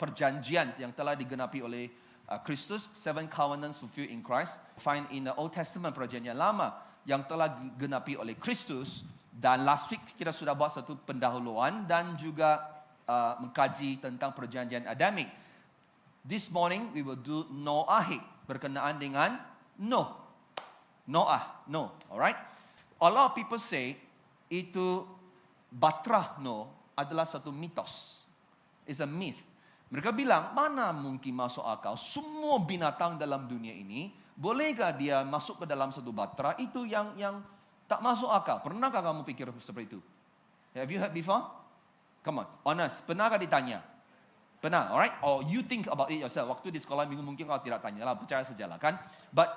perjanjian yang telah digenapi oleh Kristus, 7 covenants fulfilled in Christ, find in the Old Testament perjanjian lama yang telah digenapi oleh Kristus. Dan last week kita sudah buat satu pendahuluan dan juga mengkaji tentang perjanjian Adamik. This morning we will do Noahic, berkenaan dengan Noah, alright? A lot of people say itu Batrah adalah satu mitos. It's a myth. Mereka bilang, mana mungkin masuk akal semua binatang dalam dunia ini, bolehkah dia masuk ke dalam satu Batrah? Itu yang tak masuk akal. Pernahkah kamu pikir seperti itu? Have you heard before? Come on, honest. Pernahkah ditanya? Pernah, alright? Or you think about it yourself. Waktu di sekolah minggu mungkin kau tidak tanya lah, percaya sajalah kan? But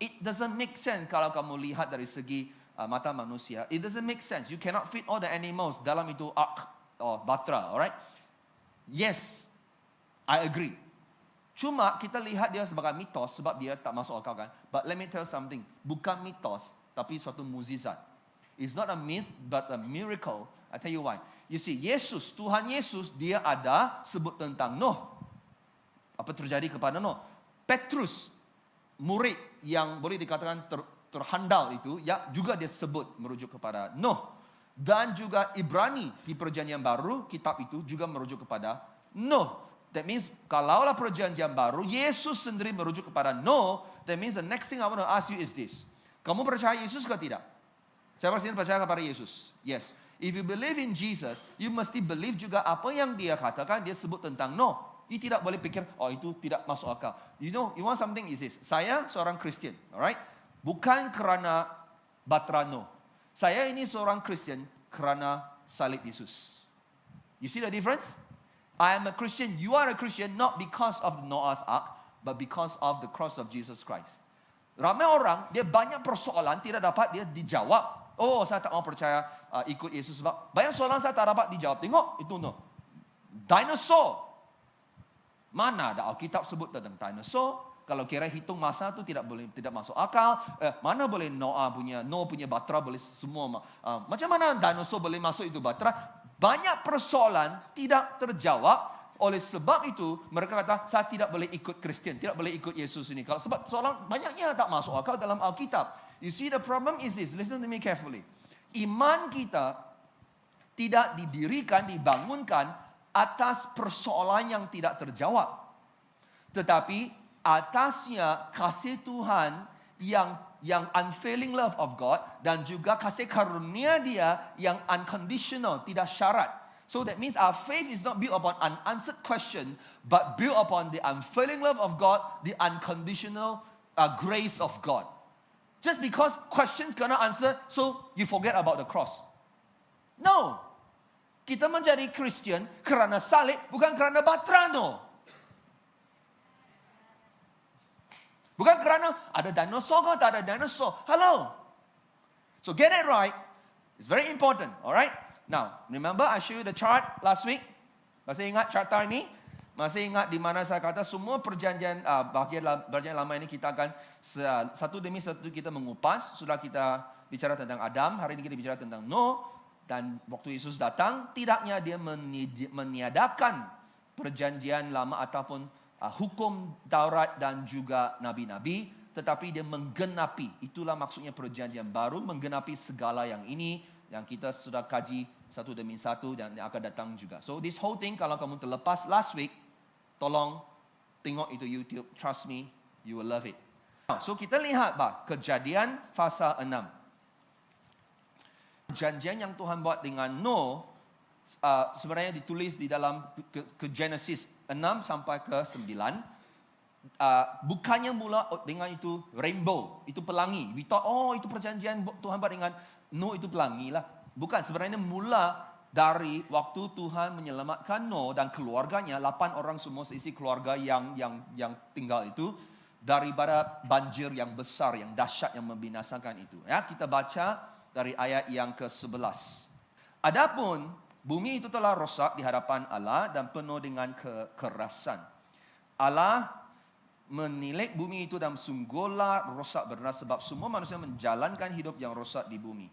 it doesn't make sense kalau kamu lihat dari segi mata manusia. It doesn't make sense. You cannot fit all the animals dalam itu ark or Batra, alright? Yes, I agree. Cuma kita lihat dia sebagai mitos sebab dia tak masuk akal kan? But let me tell you something. Bukan mitos, tapi suatu mukjizat. It's not a myth, but a miracle. I tell you why. You see, Yesus, Tuhan Yesus, dia ada sebut tentang Nuh. Apa terjadi kepada Nuh? Petrus, murid yang boleh dikatakan terhandal itu, ya juga dia sebut merujuk kepada Nuh. Dan juga Ibrani di perjanjian baru, kitab itu juga merujuk kepada Nuh. That means, kalaulah perjanjian baru, Yesus sendiri merujuk kepada Nuh, that means the next thing I want to ask you is this. Kamu percaya Yesus ke tidak? Saya pasti percaya kepada Yesus. Yes. If you believe in Jesus, you mesti believe juga apa yang dia katakan, dia sebut tentang Nuh. You tidak boleh pikir, oh itu tidak masuk akal. You know, you want something is this. Saya seorang Kristen, alright? Bukan kerana Batra Nuh. Saya ini seorang Kristen kerana salib Yesus. You see the difference? I am a Christian, you are a Christian, not because of the Noah's Ark, but because of the cross of Jesus Christ. Ramai orang, dia banyak persoalan tidak dapat dia dijawab. Oh, saya tak mau percaya ikut Yesus sebab banyak soalan saya tak dapat dijawab. Tengok, itu Nuh. Dinosaur. Mana ada Alkitab sebut tentang dinosaur? Kalau kira hitung masa tu tidak masuk akal. Mana boleh Noah punya Batra boleh semua. Macam mana dinosaur boleh masuk itu Batra? Banyak persoalan tidak terjawab. Oleh sebab itu mereka kata saya tidak boleh ikut Kristen, tidak boleh ikut Yesus ini. Kalau sebab soalan banyaknya tak masuk akal dalam Alkitab. You see the problem is this. Listen to me carefully. Iman kita tidak didirikan, dibangunkan atas persoalan yang tidak terjawab. Tetapi atasnya kasih Tuhan yang unfailing love of God dan juga kasih karunia dia yang unconditional, tidak syarat. So that means our faith is not built upon unanswered questions, but built upon the unfailing love of God, the unconditional grace of God. Just because questions cannot answer, so you forget about the cross. No. Kita menjadi Christian kerana salib, bukan kerana Batra, no. Bukan kerana ada dinosaur ke tak ada dinosaur. Hello. So get it right. It's very important, alright? Now, remember I show you the chart last week? Masih ingat chart ini? Masih ingat di mana saya kata semua perjanjian perjanjian lama ini kita akan satu demi satu kita mengupas. Sudah kita bicara tentang Adam, hari ini kita bicara tentang Nuh. Dan waktu Yesus datang, tidaknya dia meniadakan perjanjian lama ataupun hukum Taurat dan juga nabi-nabi, tetapi dia menggenapi. Itulah maksudnya perjanjian baru, menggenapi segala yang ini yang kita sudah kaji satu demi satu dan yang akan datang juga. So this whole thing kalau kamu terlepas last week, tolong tengok itu YouTube. Trust me, you will love it. So kita lihat Kejadian pasal 6. Perjanjian yang Tuhan buat dengan Nuh sebenarnya ditulis di dalam ke Genesis 6 sampai ke 9. Bukannya mula dengan itu rainbow, itu pelangi. We thought, itu perjanjian Tuhan buat dengan Nuh itu pelangi lah. Bukan, sebenarnya mula dari waktu Tuhan menyelamatkan Nuh dan keluarganya, 8 orang semua seisi keluarga yang tinggal itu daripada banjir yang besar, yang dahsyat, yang membinasakan itu. Ya, kita baca dari ayat yang ke-11. Adapun bumi itu telah rosak di hadapan Allah dan penuh dengan kekerasan. Allah menilik bumi itu dan sungguhlah rosak benar sebab semua manusia menjalankan hidup yang rosak di bumi.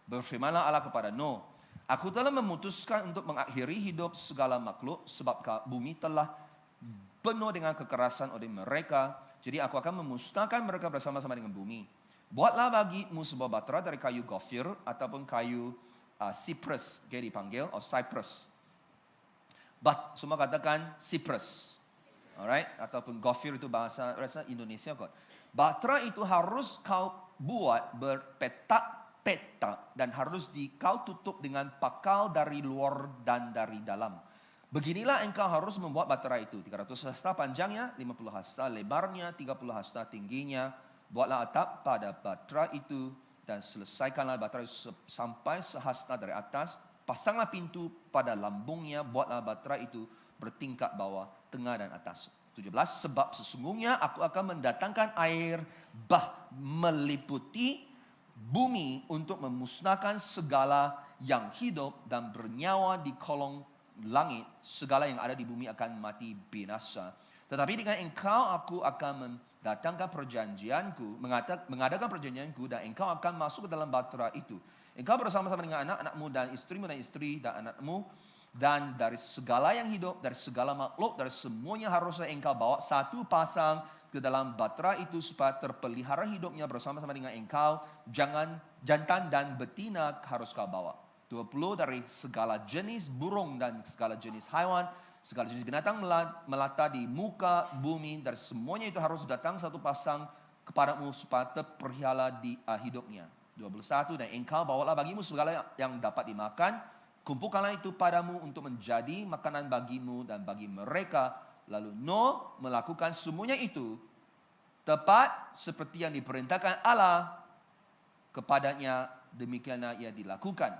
Berfirmanlah Allah kepada Nuh, Aku telah memutuskan untuk mengakhiri hidup segala makhluk sebab bumi telah penuh dengan kekerasan oleh mereka. Jadi aku akan memusnahkan mereka bersama-sama dengan bumi. Buatlah bagimu sebuah batra dari kayu gofir ataupun kayu cypress, dipanggil, atau cypress. Semua katakan cypress. Alright, ataupun gofir itu bahasa Indonesia kot. Batra itu harus kau buat berpetak-petak dan harus kau tutup dengan pakal dari luar dan dari dalam. Beginilah engkau harus membuat batra itu. 300 hasta panjangnya, 50 hasta lebarnya, 30 hasta tingginya. Buatlah atap pada batra itu dan selesaikanlah batra itu sampai sehasta dari atas. Pasanglah pintu pada lambungnya, buatlah batra itu bertingkat bawah, tengah dan atas. 17, sebab sesungguhnya aku akan mendatangkan air bah meliputi bumi untuk memusnahkan segala yang hidup dan bernyawa di kolong langit. Segala yang ada di bumi akan mati binasa. Tetapi dengan engkau aku akan mendatangkan perjanjianku, mengadakan perjanjianku dan engkau akan masuk ke dalam batra itu. Engkau bersama-sama dengan anak-anakmu dan istrimu dan istri dan anakmu. Dan dari segala yang hidup, dari segala makhluk, dari semuanya haruslah engkau bawa satu pasang ke dalam batra itu supaya terpelihara hidupnya bersama-sama dengan engkau. Jantan dan betina harus kau bawa. 20 dari segala jenis burung dan segala jenis haiwan, segala jenis binatang melata di muka bumi, dari semuanya itu harus datang satu pasang kepadamu supaya terpelihara di hidupnya. 21, dan engkau bawalah bagimu segala yang dapat dimakan. Kumpulkanlah itu padamu untuk menjadi makanan bagimu dan bagi mereka. Lalu Nuh melakukan semuanya itu tepat seperti yang diperintahkan Allah kepadanya, demikianlah ia dilakukan.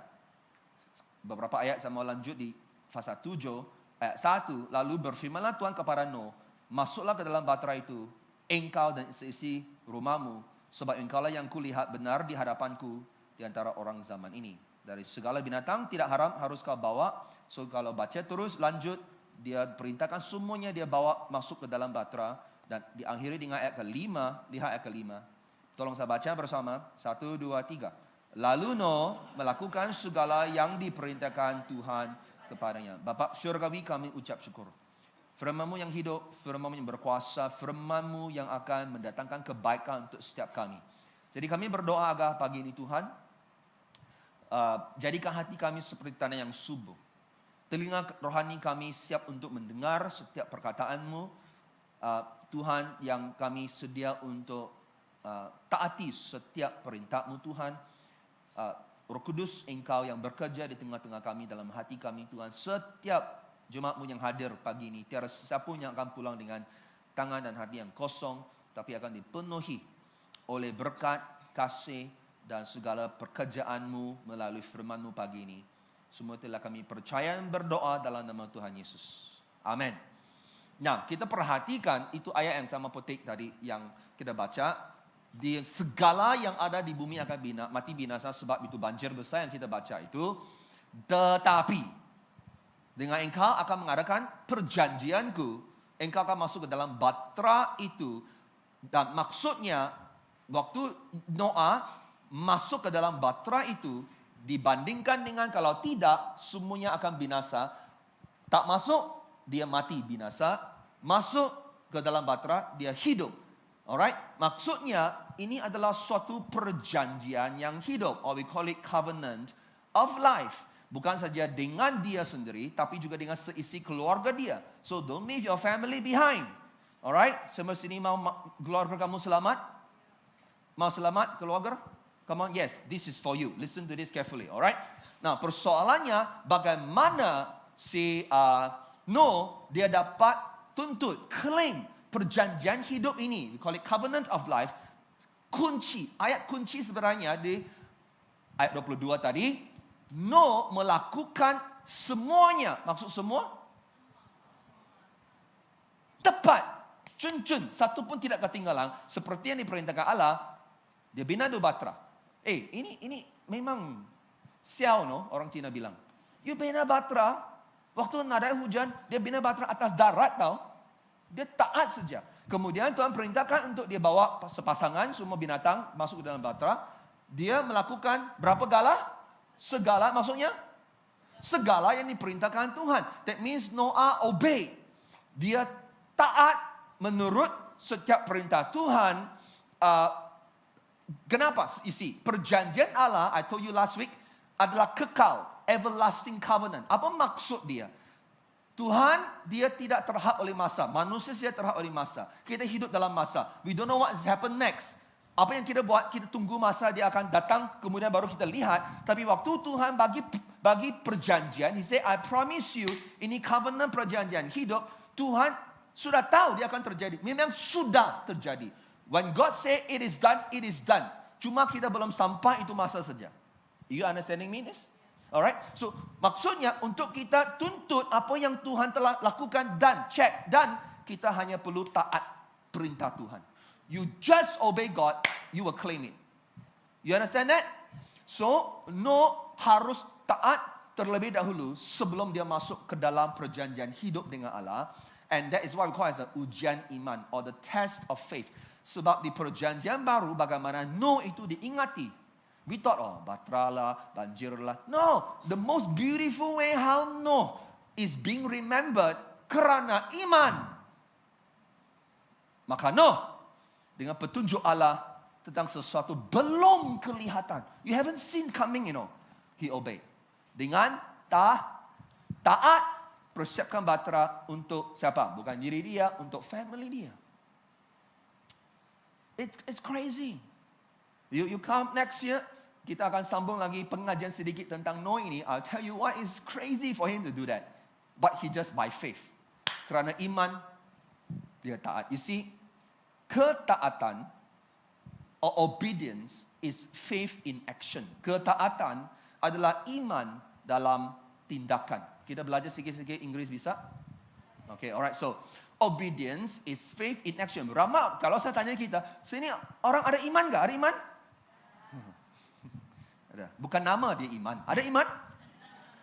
Beberapa ayat saya mau lanjut di pasal 7 ayat 1. Lalu berfirmanlah Tuhan kepada Nuh, masuklah ke dalam batra itu, engkau dan isi rumahmu, sebab engkaulah yang kulihat benar di hadapanku di antara orang zaman ini. Dari segala binatang tidak haram harus kau bawa. So kalau baca terus lanjut, dia perintahkan semuanya dia bawa masuk ke dalam batra. Dan diakhiri dengan ayat ke-5. Lihat ayat ke-5. Tolong saya baca bersama. 1, 2, 3. Lalu Nuh melakukan segala yang diperintahkan Tuhan kepadanya. Bapa syurgawi, kami ucap syukur. Firman-Mu yang hidup, Firman-Mu yang berkuasa, Firman-Mu yang akan mendatangkan kebaikan untuk setiap kami. Jadi kami berdoa agar pagi ini Tuhan, jadikan hati kami seperti tanah yang subur. Telinga rohani kami siap untuk mendengar setiap perkataan-Mu. Tuhan, yang kami sedia untuk taati setiap perintah-Mu Tuhan. Roh Kudus, Engkau yang bekerja di tengah-tengah kami, dalam hati kami Tuhan. Setiap jemaat-Mu yang hadir pagi ini, tiada siapa yang akan pulang dengan tangan dan hati yang kosong, tapi akan dipenuhi oleh berkat, kasih, dan segala pekerjaan-Mu melalui firman-Mu pagi ini. Semua telah kami percaya dan berdoa dalam nama Tuhan Yesus. Amin. Nah, kita perhatikan itu ayat yang sama petik tadi yang kita baca. Di segala yang ada di bumi akan mati binasa, sebab itu banjir besar yang kita baca itu. Tetapi dengan engkau akan mengadakan perjanjianku, engkau akan masuk ke dalam batra itu. Dan maksudnya waktu Noah masuk ke dalam batra itu, dibandingkan dengan kalau tidak, semuanya akan binasa. Tak masuk, dia mati binasa. Masuk ke dalam batra, dia hidup. Alright? Maksudnya, ini adalah suatu perjanjian yang hidup. Or we call it covenant of life. Bukan saja dengan dia sendiri, tapi juga dengan seisi keluarga dia. So, don't leave your family behind. Alright? Semua sini mau keluarga kamu selamat? Mau selamat keluarga? Come on, yes, this is for you. Listen to this carefully, alright? Nah, persoalannya bagaimana si Nuh dia dapat tuntut, claim perjanjian hidup ini. We call it covenant of life. Kunci, ayat kunci sebenarnya di ayat 22 tadi. Nuh melakukan semuanya. Maksud semua? Tepat. Cun-cun. Satu pun tidak ketinggalan. Seperti yang diperintahkan Allah. Dia bina dua batra. Ini memang siau, no? Orang Cina bilang. You bina batra. Waktu ada hujan, dia bina batra atas darat, tau? Dia taat saja. Kemudian Tuhan perintahkan untuk dia bawa sepasangan semua binatang masuk ke dalam batra. Dia melakukan berapa gala? Segala, maksudnya? Segala yang diperintahkan Tuhan. That means Noah obey. Dia taat menurut setiap perintah Tuhan. Kenapa? You see, perjanjian Allah, I told you last week, adalah kekal, everlasting covenant. Apa maksud dia? Tuhan, dia tidak terhad oleh masa. Manusia saja terhad oleh masa. Kita hidup dalam masa. We don't know what has happened next. Apa yang kita buat, kita tunggu masa dia akan datang, kemudian baru kita lihat. Tapi waktu Tuhan bagi perjanjian, He say, I promise you, ini covenant perjanjian hidup, Tuhan sudah tahu dia akan terjadi. Memang sudah terjadi. When God say it is done, it is done. Cuma kita belum sampai itu masa saja. You understanding me this? Alright? So, maksudnya untuk kita tuntut apa yang Tuhan telah lakukan dan check. Dan kita hanya perlu taat perintah Tuhan. You just obey God, you will claim it. You understand that? So, no harus taat terlebih dahulu sebelum dia masuk ke dalam perjanjian hidup dengan Allah. And that is what we call as the ujian iman or the test of faith. Sebab di perjanjian baru bagaimana no itu diingati. We thought, oh, batra lah, banjir lah. No, the most beautiful way how no is being remembered kerana iman. Maka no, dengan petunjuk Allah tentang sesuatu belum kelihatan. You haven't seen coming, He obeyed. Dengan taat, persiapkan batra untuk siapa? Bukan diri dia, untuk family dia. It's crazy. You come next year, kita akan sambung lagi pengajian sedikit tentang Noah ini. I'll tell you what is crazy for him to do that. But he just by faith. Kerana iman, dia taat. You see, ketaatan or obedience is faith in action. Ketaatan adalah iman dalam tindakan. Kita belajar sikit-sikit Inggeris bisa? Okay, alright. So, obedience is faith in action. Ramai, kalau saya tanya kita, sini orang ada iman enggak? Ada iman? Ada. Bukan nama dia iman. Ada iman?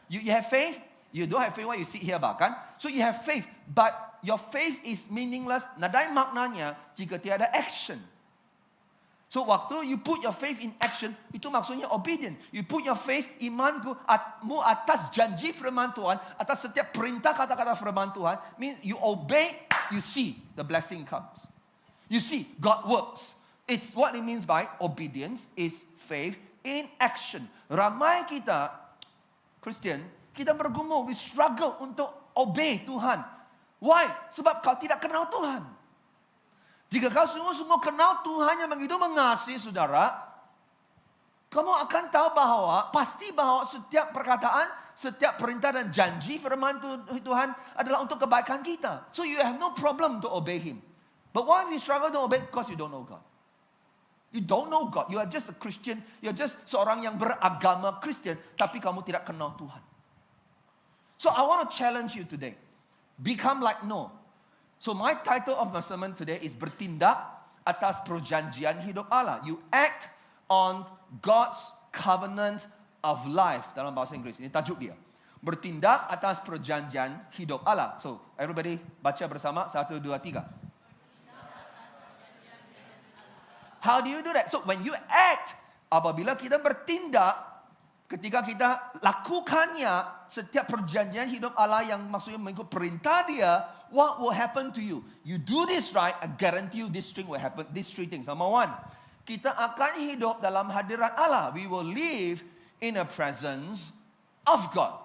You have faith? You don't have faith, why you sit here bahkan? So you have faith, but your faith is meaningless. Nadai maknanya jika tiada action. So waktu you put your faith in action, itu maksudnya obedient. You put your faith, imanmu atas janji firman Tuhan, atas setiap perintah kata-kata firman Tuhan, means you obey, you see the blessing comes. You see God works. It's what it means by obedience is faith in action. Ramai kita Christian, kita bergumul, we struggle untuk obey Tuhan. Why? Sebab kau tidak kenal Tuhan. Jika kau sungguh-sungguh kenal Tuhan yang begitu mengasihi saudara, kamu akan tahu pasti bahwa setiap perkataan, setiap perintah dan janji firman Tuhan adalah untuk kebaikan kita. So you have no problem to obey Him. But why you struggle to obey? Because you don't know God. You don't know God. You are just a Christian. You are just seorang yang beragama Kristen, tapi kamu tidak kenal Tuhan. So I want to challenge you today. Become like Noah. So my title of my sermon today is bertindak atas perjanjian hidup Allah. You act on God's covenant of life dalam bahasa Inggeris. Ini tajuk dia. Bertindak atas perjanjian hidup Allah. So everybody baca bersama. 1, 2, 3. How do you do that? So when you act, apabila kita bertindak, ketika kita lakukannya setiap perjanjian hidup Allah yang maksudnya mengikut perintah dia, what will happen to you? You do this right, I guarantee you this thing will happen. These 3 things. Number 1, kita akan hidup dalam hadirat Allah. We will live in the presence of God.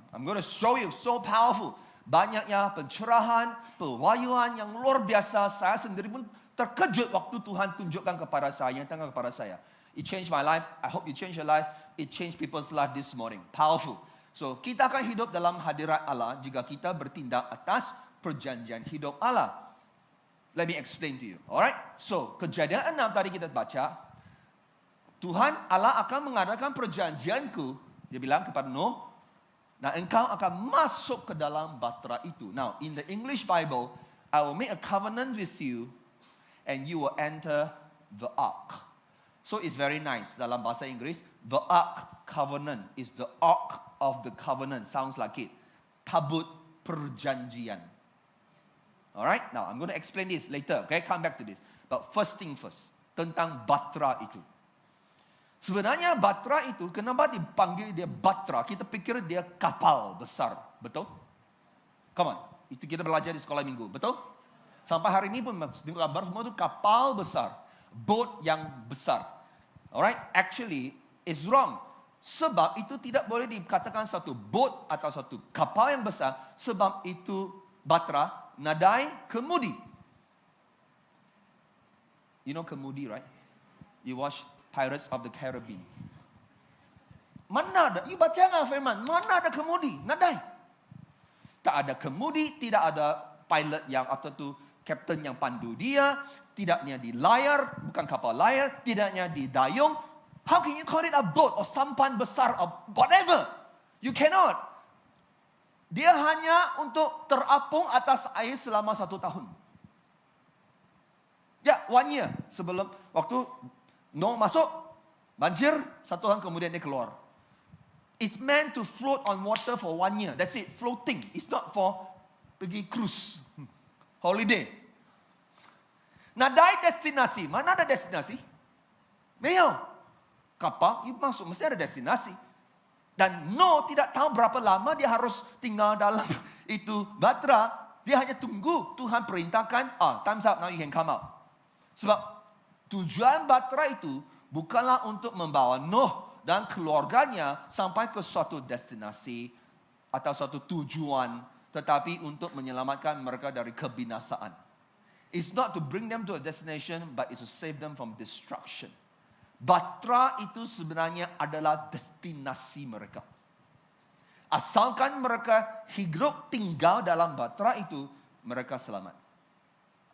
I'm going to show you, so powerful. Banyaknya pencerahan, pewahyuan yang luar biasa. Saya sendiri pun terkejut waktu Tuhan tunjukkan kepada saya, nyatakan kepada saya. It changed my life. I hope you change your life. It changed people's life this morning. Powerful. So, kita akan hidup dalam hadirat Allah jika kita bertindak atas perjanjian hidup Allah. Let me explain to you. Alright? So, Kejadian 6 tadi kita baca. Tuhan Allah akan mengadakan perjanjianku. Dia bilang kepada Nuh, nah engkau akan masuk ke dalam batra itu. Now, in the English Bible, I will make a covenant with you and you will enter the ark. So it's very nice. Dalam bahasa Inggris, the ark covenant is the ark of the covenant. Sounds like it. Tabut perjanjian. Alright? Now, I'm going to explain this later. Okay, come back to this. But first thing first. Tentang batra itu. Sebenarnya batra itu, kenapa dipanggil dia batra? Kita pikir dia kapal besar. Betul? Come on. Itu kita belajar di sekolah minggu, betul? Sampai hari ini pun gambar semua itu kapal besar. Boat yang besar. Alright? Actually, it's wrong. Sebab itu tidak boleh dikatakan satu boat atau satu kapal yang besar. Sebab itu batra, nadai, kemudi. You know kemudi, right? You watch Pirates of the Caribbean. Mana ada? You baca nggak firman? Mana ada kemudi? Nadai. Tak ada kemudi, tidak ada pilot yang atau tu kapten yang pandu dia, tidaknya di layar, bukan kapal layar, tidaknya di dayung. How can you call it a boat or sampan besar or whatever? You cannot. Dia hanya untuk terapung atas air selama 1 tahun. Ya, 1 year sebelum waktu Noah masuk, banjir, 1 tahun kemudian dia keluar. It's meant to float on water for 1 year. That's it, floating. It's not for pergi cruise, holiday. Nadai destinasi. Mana ada destinasi? Meo. Kapal, you masuk, mesti ada destinasi. Dan Noah tidak tahu berapa lama dia harus tinggal dalam itu batra. Dia hanya tunggu Tuhan perintahkan, time's up, now you can come out. Sebab tujuan batra itu bukanlah untuk membawa Noah dan keluarganya sampai ke suatu destinasi atau suatu tujuan, tetapi untuk menyelamatkan mereka dari kebinasaan. It's not to bring them to a destination, but it's to save them from destruction. Batra itu sebenarnya adalah destinasi mereka. Asalkan mereka hidup tinggal dalam batra itu, mereka selamat.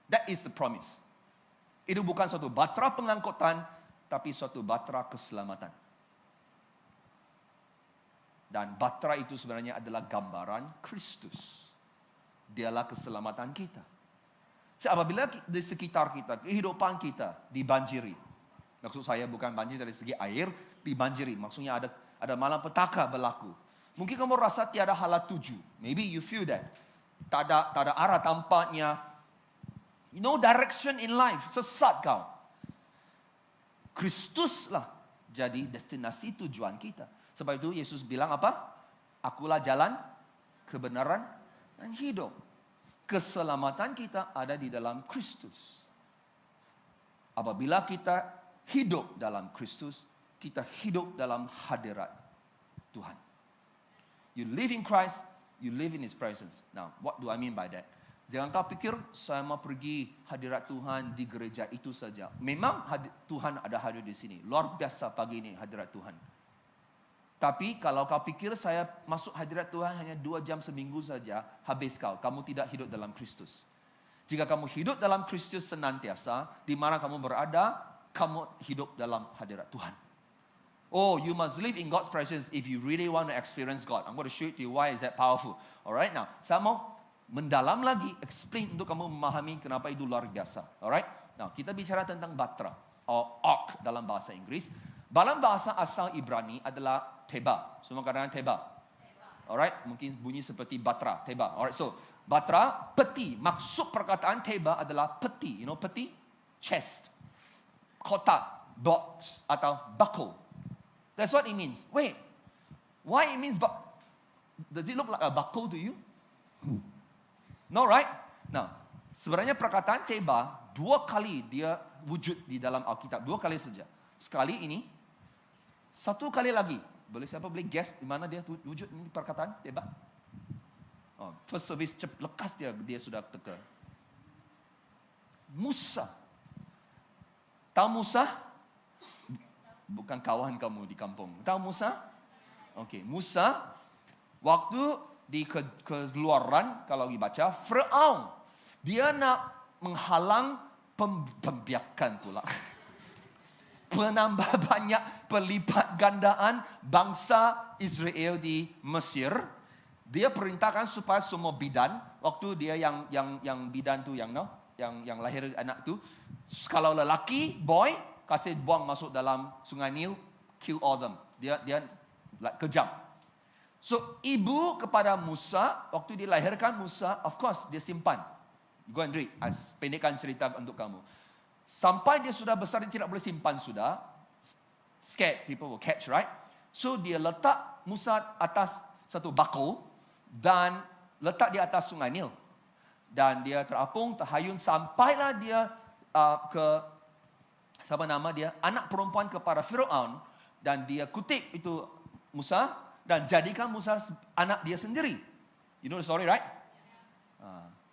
That is the promise. Itu bukan suatu batra pengangkutan, tapi suatu batra keselamatan. Dan batra itu sebenarnya adalah gambaran Kristus. Dialah keselamatan kita. Apabila di sekitar kita, kehidupan kita dibanjiri. Maksud saya bukan banjir dari segi air, dibanjiri. Maksudnya ada malapetaka berlaku. Mungkin kamu rasa tiada hala tuju. Maybe you feel that. Tak ada arah tampaknya. No direction in life. Sesat kau. Kristuslah jadi destinasi tujuan kita. Sebab itu Yesus bilang apa? Akulah jalan, kebenaran, dan hidup. Keselamatan kita ada di dalam Kristus. Apabila kita hidup dalam Kristus, kita hidup dalam hadirat Tuhan. You live in Christ, you live in His presence. Now, what do I mean by that? Jangan kau pikir saya mau pergi hadirat Tuhan di gereja itu saja. Memang Tuhan ada hadir di sini. Luar biasa pagi ini hadirat Tuhan. Tapi kalau kau pikir saya masuk hadirat Tuhan hanya 2 jam seminggu saja, habis kau. Kamu tidak hidup dalam Kristus. Jika kamu hidup dalam Kristus senantiasa, di mana kamu berada, kamu hidup dalam hadirat Tuhan. Oh, you must live in God's presence if you really want to experience God. I'm going to show you why is that powerful. Alright, now saya mau mendalam lagi, explain untuk kamu memahami kenapa itu luar biasa. Alright, now kita bicara tentang batra atau ark dalam bahasa Inggris. Dalam bahasa asal Ibrani adalah teba. Semua katakan teba. Alright, mungkin bunyi seperti batra, teba. Alright, so batra, peti. Maksud perkataan teba adalah peti. You know peti? Chest. Kotak, box atau buckle. That's what it means. Wait, why it means does it look like a buckle to you? No, right? Now, sebenarnya perkataan teba 2 kali dia wujud di dalam Alkitab. 2 kali saja. Sekali ini, 1 kali lagi. Siapa boleh guess di mana dia wujud ini perkataan teba? Oh, first service lekas dia sudah teka. Musa. Tahu Musa? Bukan kawan kamu di kampung. Tahu Musa? Okey, Musa waktu di keluaran kalau dibaca Firaun dia nak menghalang pembiakan pula. Penambah banyak pelipat gandaan bangsa Israel di Mesir. Dia perintahkan supaya semua bidan waktu dia yang bidan tu yang lahir anak tu, kalau lelaki boy kasih buang masuk dalam sungai Nil, kill all them. Dia kejam. So ibu kepada Musa waktu dilahirkan Musa, of course dia simpan. Go and read. Pendekkan cerita untuk kamu. Sampai dia sudah besar dia tidak boleh simpan sudah. Scared people will catch, right? So dia letak Musa atas satu bakul dan letak di atas sungai Nil. dan dia terapung, terhayun sampailah dia ke anak perempuan kepada Firaun, dan dia kutip itu Musa dan jadikan Musa anak dia sendiri. You know the story, right?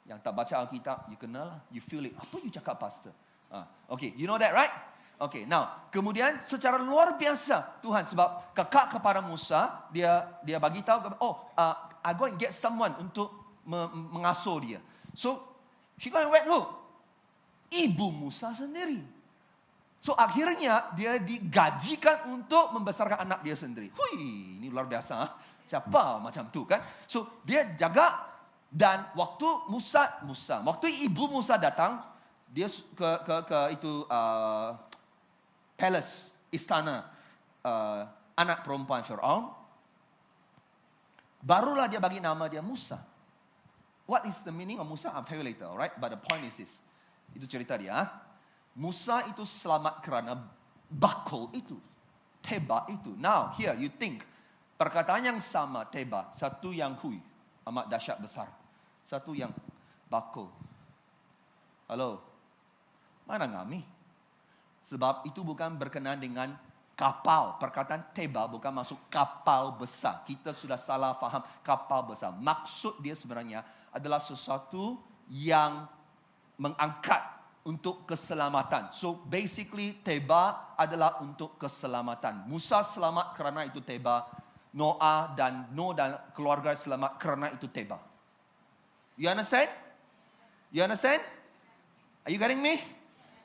Yang tak baca Alkitab, you kenal lah, you feel it. Apa you cakap, pastor? Okay, you know that, right? Okay, now, kemudian secara luar biasa Tuhan, sebab kakak kepada Musa, dia bagi tahu, I go and get someone untuk mengasuh dia. So, she go and wed who? Ibu Musa sendiri. So, akhirnya dia digajikan untuk membesarkan anak dia sendiri. Hui, ini luar biasa. Siapa macam tu kan? So, dia jaga, dan waktu waktu ibu Musa datang, dia ke itu palace, istana anak perempuan Firaun. Barulah dia bagi nama dia Musa. What is the meaning of Musa? I'll tell you later, alright? But the point is this. Itu cerita dia. Musa itu selamat kerana bakul itu. Teba itu. Now, here you think. Perkataan yang sama, teba. Satu yang hui. Amat dahsyat besar. Satu yang bakul. Halo? Mana ngami? Sebab itu bukan berkenaan dengan kapal. Perkataan teba bukan masuk kapal besar. Kita sudah salah faham kapal besar. Maksud dia sebenarnya adalah sesuatu yang mengangkat untuk keselamatan. So basically teba adalah untuk keselamatan. Musa selamat kerana itu teba. Noah dan keluarga selamat kerana itu teba. You understand? You understand? Are you getting me?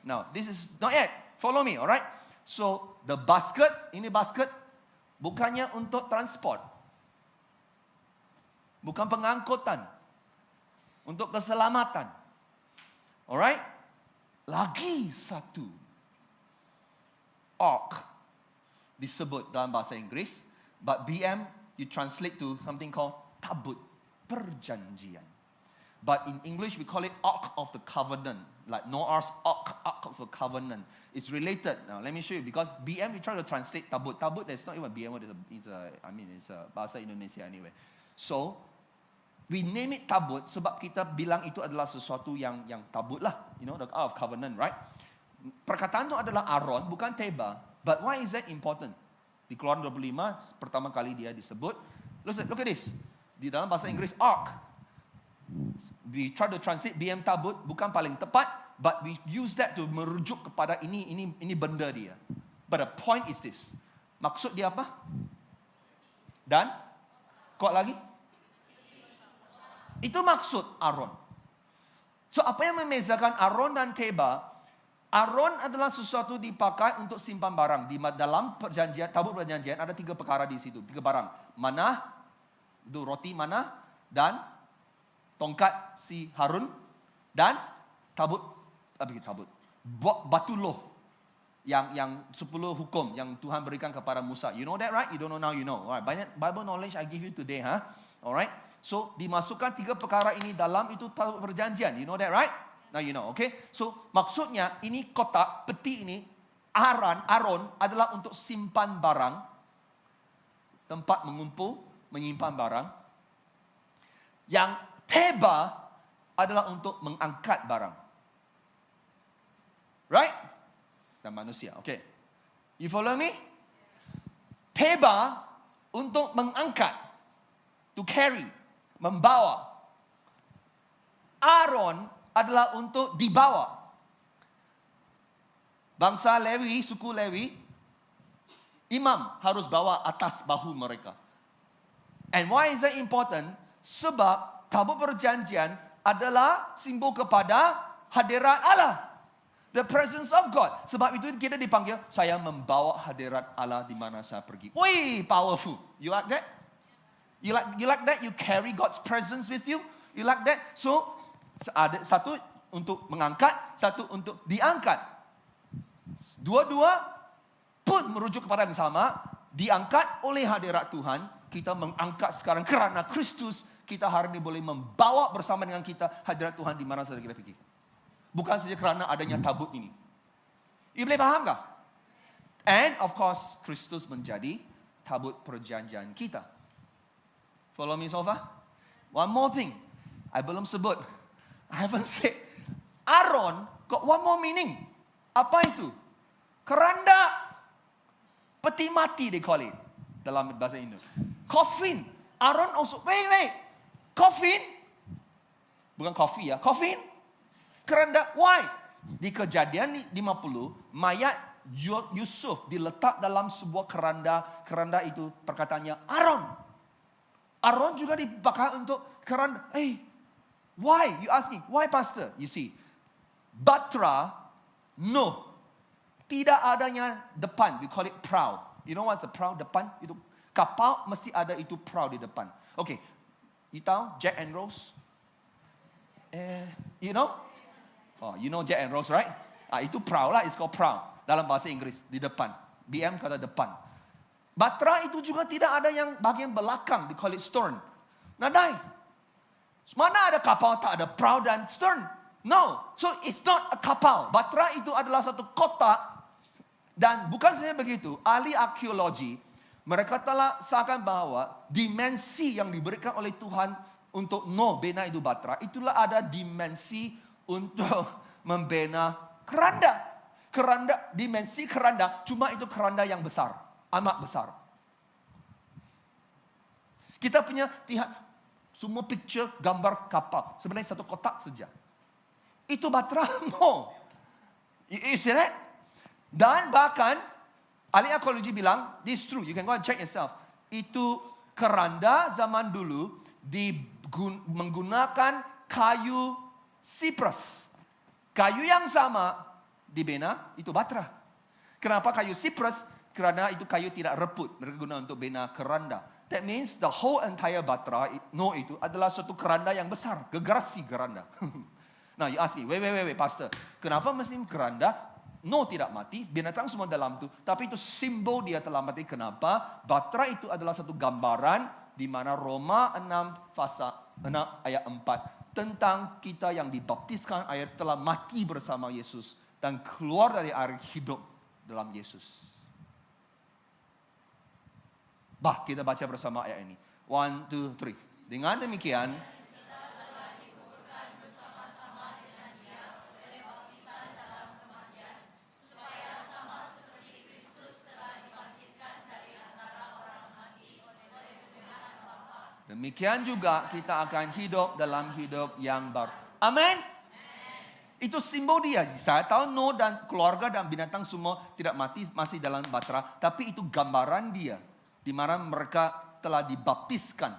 No, this is not yet. Follow me, alright? So the basket, ini basket bukannya untuk transport. Bukan pengangkutan. Untuk keselamatan. Alright? Lagi satu. Ark disebut dalam bahasa Inggris, but BM you translate to something called tabut, perjanjian. But in English we call it Ark of the Covenant, like Noah's Ark of the Covenant. It's related. Now let me show you, because BM we try to translate tabut. Tabut that's not even BM, it's a bahasa Indonesia anyway. So we name it tabut sebab kita bilang itu adalah sesuatu yang tabut lah. You know, the Ark of Covenant, right? Perkataan itu adalah Aaron, bukan teba. But why is that important? Di Keluaran 25, pertama kali dia disebut. Look at this. Di dalam bahasa Inggris, Ark. We try to translate BM tabut, bukan paling tepat. But we use that to merujuk kepada ini benda dia. But the point is this. Maksud dia apa? Dan? Kok lagi? Itu maksud Aaron. So apa yang membezakan Aaron dan teba? Aaron adalah sesuatu dipakai untuk simpan barang. Di dalam perjanjian, tabut perjanjian ada 3 perkara di situ. 3 barang. Manah, itu roti manah, dan tongkat si Harun, dan batu loh. Yang 10 hukum yang Tuhan berikan kepada Musa. You know that, right? You don't know now, you know. Alright, banyak Bible knowledge I give you today, huh? Alright. So, dimasukkan 3 perkara ini dalam itu tabut perjanjian. You know that, right? Now you know, okay? So, maksudnya ini kotak, peti ini, Aaron adalah untuk simpan barang. Tempat mengumpul, menyimpan barang. Yang teba adalah untuk mengangkat barang. Right? Dan manusia, okay. You follow me? Teba untuk mengangkat. To carry. Membawa. Aaron adalah untuk dibawa. Bangsa Lewi, suku Lewi, imam harus bawa atas bahu mereka. And why is that important? Sebab tabut perjanjian adalah simbol kepada hadirat Allah. The presence of God. Sebab itu kita dipanggil, saya membawa hadirat Allah di mana saya pergi. Wih, powerful. You like that? You like that? You carry God's presence with you? You like that? So, ada satu untuk mengangkat, satu untuk diangkat. Dua-dua pun merujuk kepada yang sama. Diangkat oleh hadirat Tuhan. Kita mengangkat sekarang kerana Kristus. Kita hari ini boleh membawa bersama dengan kita hadirat Tuhan di mana saja kita pergi. Bukan saja kerana adanya tabut ini. You boleh faham tak? And of course, Kristus menjadi tabut perjanjian kita. Follow me so far? One more thing. I belum sebut. I haven't said. Aaron got one more meaning. Apa itu? Keranda. Peti mati they call it. Dalam bahasa Indo. Coffin. Aaron also, wait. Coffin? Bukan coffee ya. Coffin? Keranda. Why? Di Kejadian 50, mayat Yusuf diletak dalam sebuah keranda. Keranda itu perkataannya Aaron. Aaron juga dipakai untuk keranda. Why? You ask me. Why, Pastor? You see, Batra, no. Tidak adanya depan. We call it prow. You know what's the prow? Depan. Itu kapal mesti ada itu prow di depan. Okay. You tahu Jack and Rose? You know? Oh, you know Jack and Rose, right? Itu prow lah. It's called prow. Dalam bahasa Inggris. Di depan. BM kata depan. Batra itu juga tidak ada yang bagian belakang. We call it stern. Nadai. Mana ada kapal tak ada prow dan stern? No. So it's not a kapal. Batra itu adalah satu kotak. Dan bukan saja begitu, ahli arkeologi, mereka telah seakan bahwa dimensi yang diberikan oleh Tuhan untuk bina itu Batra, itulah ada dimensi untuk membina keranda. Dimensi keranda, cuma itu keranda yang besar, amat besar. Kita punya lihat semua picture gambar kapal, sebenarnya satu kotak saja. Itu Batra, no. You see that? Dan bahkan, ahli arkeologi bilang, this is true, you can go and check yourself. Itu keranda zaman dulu menggunakan kayu cypress. Kayu yang sama dibina, itu Batra. Kenapa kayu cypress? Kerana itu kayu tidak reput. Mereka guna untuk bina keranda. That means the whole entire Batra, itu adalah suatu keranda yang besar. Gerasi keranda. Now you ask me, wait, Pastor. Kenapa mesti keranda? Tidak mati, binatang semua dalam itu. Tapi itu simbol dia telah mati. Kenapa? Batra itu adalah satu gambaran di mana Roma 6 ayat 4 tentang kita yang dibaptiskan ayat telah mati bersama Yesus dan keluar dari air hidup dalam Yesus. Kita baca bersama ayat ini. 1, 2, 3. Dengan demikian, demikian juga kita akan hidup dalam hidup yang baru. Amin. Itu simbol dia. Saya tahu dan keluarga dan binatang semua tidak mati, masih dalam Batra. Tapi itu gambaran dia. Di mana mereka telah dibaptiskan.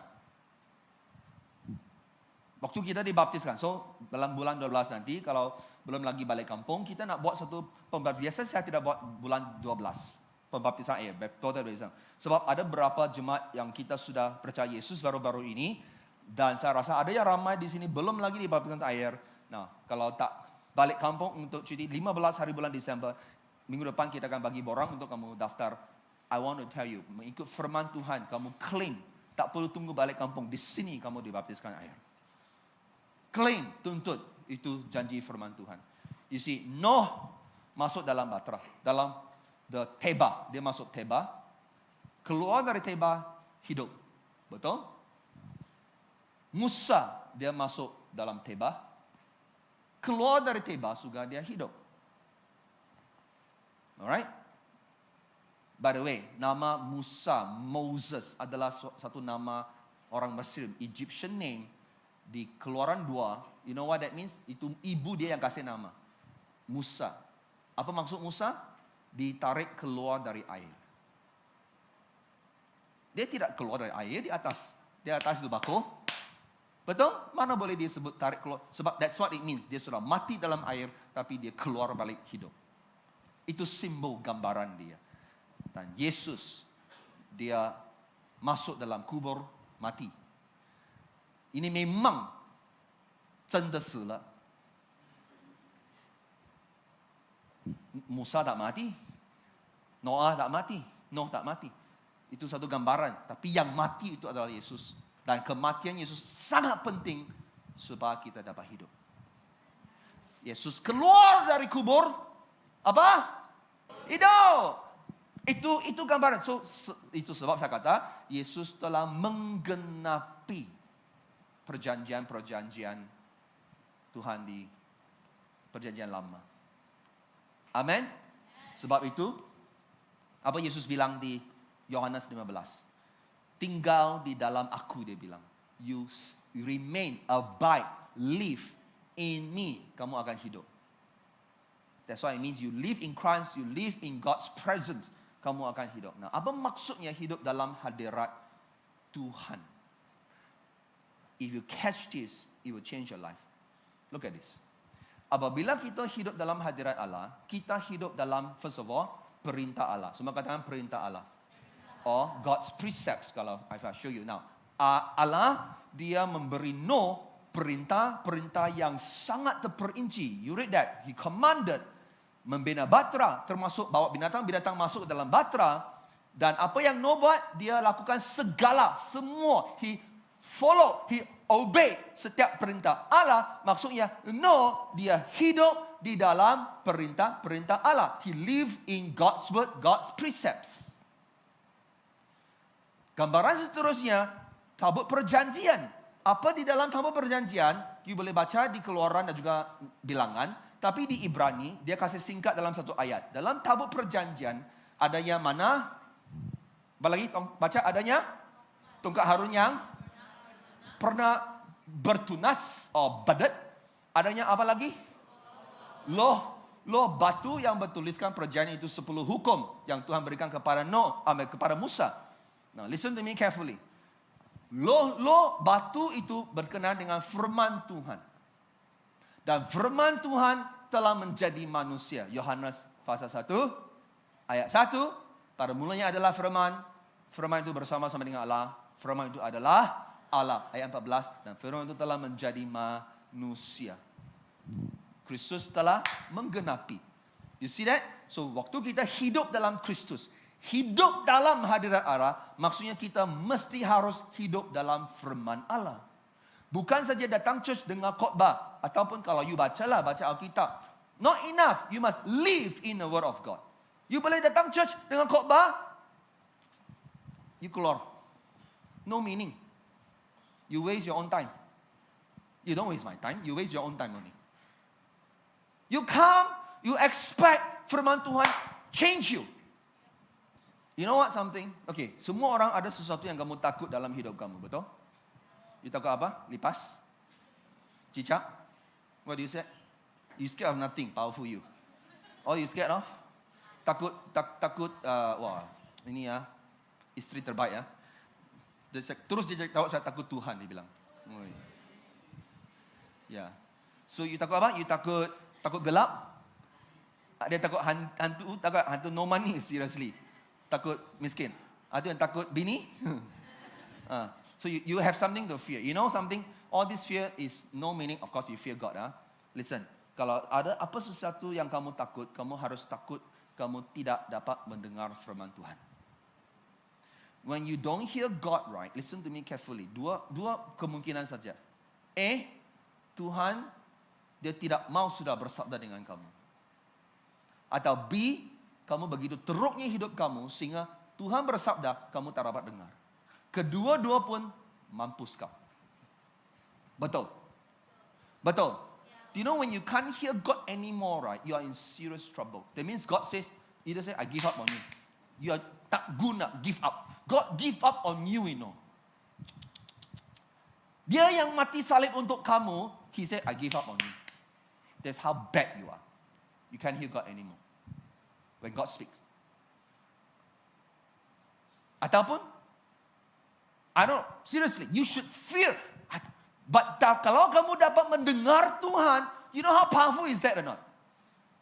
Waktu kita dibaptiskan. So, dalam bulan 12 nanti, kalau belum lagi balik kampung, kita nak buat satu pembaptisan. Biasa saya tidak buat bulan 12. Pembaptisan air, baptism. Sebab ada beberapa jemaat yang kita sudah percaya Yesus baru-baru ini. Dan saya rasa ada yang ramai di sini belum lagi dibaptiskan air. Nah, kalau tak balik kampung untuk cuti 15 hari bulan Desember, minggu depan kita akan bagi borang untuk kamu daftar. I want to tell you, mengikut firman Tuhan, kamu claim. Tak perlu tunggu balik kampung, di sini kamu dibaptiskan air. Claim, tuntut. Itu janji firman Tuhan. You see, Noh masuk dalam Batra. Dalam the Teba. Dia masuk Teba. Keluar dari Teba, hidup. Betul? Musa, dia masuk dalam Teba. Keluar dari Teba, juga dia hidup. Alright? By the way, nama Musa, Moses adalah satu nama orang Mesir, Egyptian name. Di Keluaran 2, you know what that means? Itu ibu dia yang kasih nama. Musa. Apa maksud Musa? Ditarik keluar dari air. Dia tidak keluar dari air, di atas. Di atas itu bako. Betul? Mana boleh dia sebut tarik keluar? Sebab that's what it means. Dia sudah mati dalam air, tapi dia keluar balik hidup. Itu simbol gambaran dia. Dan Yesus, dia masuk dalam kubur, mati. Ini memang 真的死了. Musa tak mati. Noah tak mati. Noh tak mati. Itu satu gambaran. Tapi yang mati itu adalah Yesus. Dan kematian Yesus sangat penting supaya kita dapat hidup. Yesus keluar dari kubur. Apa? Hidup. Itu gambaran. So, itu sebab saya kata Yesus telah menggenapi perjanjian-perjanjian Tuhan di Perjanjian Lama. Amin. Sebab itu, apa Yesus bilang di Yohanes 15? Tinggal di dalam aku, dia bilang. You remain, abide, live in me. Kamu akan hidup. That's why it means you live in Christ, you live in God's presence. Kamu akan hidup. Nah, apa maksudnya hidup dalam hadirat Tuhan? If you catch this, it will change your life. Look at this. Apabila kita hidup dalam hadirat Allah, kita hidup dalam, first of all, perintah Allah. Semua katakan perintah Allah. Or God's precepts, kalau I show you now. Allah, dia memberi perintah yang sangat terperinci. You read that. He commanded membina batra, termasuk bawa binatang-binatang masuk dalam batra. Dan apa yang buat, dia lakukan semua. He follow, he obey setiap perintah Allah. Maksudnya, dia hidup di dalam perintah Allah. He live in God's word, God's precepts. Gambaran seterusnya, tabut perjanjian. Apa di dalam tabut perjanjian? You boleh baca di Keluaran dan juga Bilangan. Tapi di Ibrani, dia kasih singkat dalam satu ayat. Dalam tabut perjanjian, adanya mana? Apa lagi? Baca adanya? Tongkat Harun yang pernah bertunas badat. Adanya apa lagi? Loh batu yang bertuliskan perjanjian itu 10 hukum yang Tuhan berikan kepada kepada Musa. Now listen to me carefully. Loh batu itu berkenaan dengan firman Tuhan. Dan firman Tuhan telah menjadi manusia. Yohanes pasal 1 ayat 1. Pada mulanya adalah firman. Firman itu bersama-sama dengan Allah. Firman itu adalah Allah. Ayat 14. Dan firman itu telah menjadi manusia. Kristus telah menggenapi. You see that? So waktu kita hidup dalam Kristus, hidup dalam hadirat Allah, maksudnya kita mesti harus hidup dalam firman Allah. Bukan saja datang church dengar khotbah. Ataupun kalau you baca Alkitab. Not enough. You must live in the word of God. You boleh datang church dengar khotbah, you keluar. No meaning. You waste your own time. You don't waste my time. You waste your own time only. You come, you expect firman Tuhan change you. You know what something? Okay, semua orang ada sesuatu yang kamu takut dalam hidup kamu, betul? You takut apa? Lipas? Cicak? What do you say? You scared of nothing, powerful you. All you scared of? Takut, wah, ini ya, istri terbaik ya. Terus dia tahu saya takut Tuhan, dia bilang. Ya. So you takut apa? You takut gelap? Dia takut hantu no money, seriously. Takut miskin. Ada yang takut bini? So you have something to fear. You know something? All this fear is no meaning. Of course you fear God. Listen, kalau ada apa sesuatu yang kamu takut, kamu harus takut kamu tidak dapat mendengar firman Tuhan. When you don't hear God right, listen to me carefully. Dua kemungkinan saja. Tuhan dia tidak mau sudah bersabda dengan kamu. Atau B, kamu begitu teruknya hidup kamu sehingga Tuhan bersabda, kamu tak dapat dengar. Kedua-dua pun mampus kau. Betul. Do you know when you can't hear God anymore, right? You are in serious trouble. That means God says, either say, I give up on you. You are tak guna, give up. God give up on you, you know. Dia yang mati salib untuk kamu, He said, I give up on you. That's how bad you are. You can't hear God anymore. When God speaks. Ataupun, I don't know, seriously, you should fear. But kalau kamu dapat mendengar Tuhan, you know how powerful is that or not?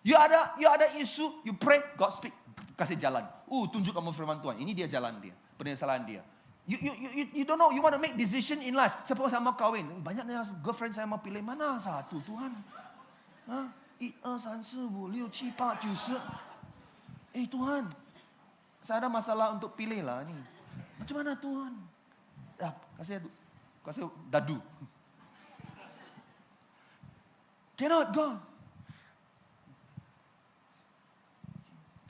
You ada isu, you pray, God speak, kasih jalan. Tunjuk kamu firman Tuhan. Ini dia jalan dia, penyesalan dia. You don't know, you want to make decision in life. Siapa saya mau kahwin? Banyaknya girlfriend saya mau pilih, mana satu Tuhan? 1, 2, 3, 4, 5, 6, 7, 8, 9. Tuhan, saya ada masalah untuk pilih lah ni. Macam mana Tuhan? Kasih dadu. Cannot, God.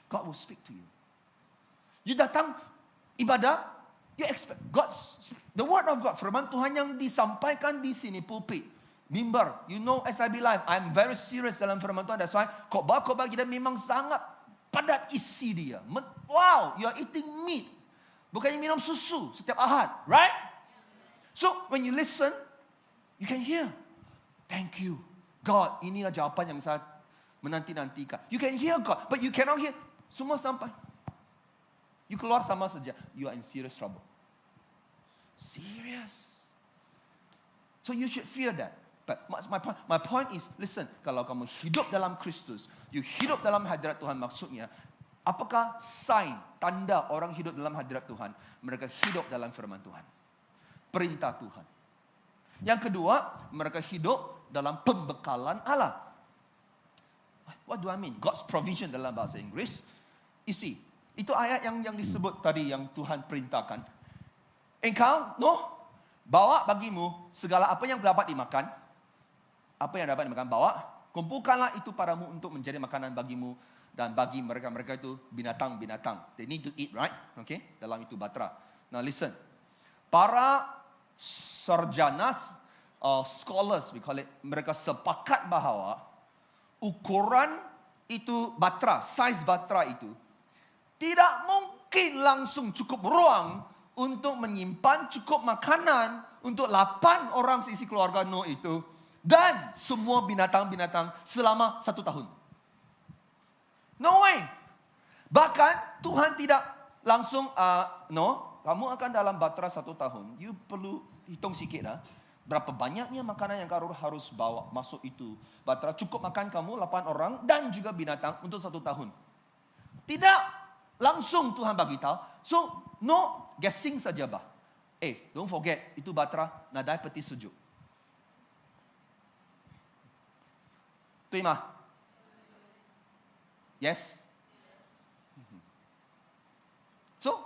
God will speak to you. You datang ibadah, you expect God, the word of God, firman Tuhan yang disampaikan di sini pulpit. mimbar. You know SIB Live, I'm very serious dalam firman Tuhan. That's why khotbah-khotbah kita memang sangat padat isi dia. Wow, you are eating meat. Bukannya minum susu setiap Ahad, right? So, when you listen, you can hear. Thank you, God. Inilah jawapan yang saya menanti-nantikan. You can hear God, but you cannot hear. Semua sampai. You keluar sama saja. You are in serious trouble. Serious. So you should fear that. But my point is, listen, kalau kamu hidup dalam Kristus, you hidup dalam hadirat Tuhan, maksudnya, apakah sign, tanda orang hidup dalam hadirat Tuhan? Mereka hidup dalam firman Tuhan. Perintah Tuhan. Yang kedua, mereka hidup dalam pembekalan Allah. What do I mean? God's provision dalam bahasa Inggris. You see, itu ayat yang disebut tadi, yang Tuhan perintahkan. Engkau, bawa bagimu segala apa yang dapat dimakan. Apa yang dapat dimakan, bawa. Kumpulkanlah itu padamu untuk menjadi makanan bagimu. Dan bagi mereka itu binatang-binatang. They need to eat, right? Okay? Dalam itu batra. Now listen. Para sarjanas, scholars, we call it, mereka sepakat bahawa ukuran itu batra, size batra itu, tidak mungkin langsung cukup ruang untuk menyimpan cukup makanan untuk 8 orang seisi keluarga Nuh itu dan semua binatang-binatang selama 1 tahun. No way. Bahkan Tuhan tidak langsung, kamu akan dalam batra 1 tahun. You perlu hitung sikit lah. Berapa banyaknya makanan yang kamu harus bawa masuk itu batra. Cukup makan kamu 8 orang dan juga binatang untuk 1 tahun. Tidak langsung Tuhan bagi tahu. So, guessing saja bah. Don't forget, itu batra nadai peti sejuk. Terima. Yes? So,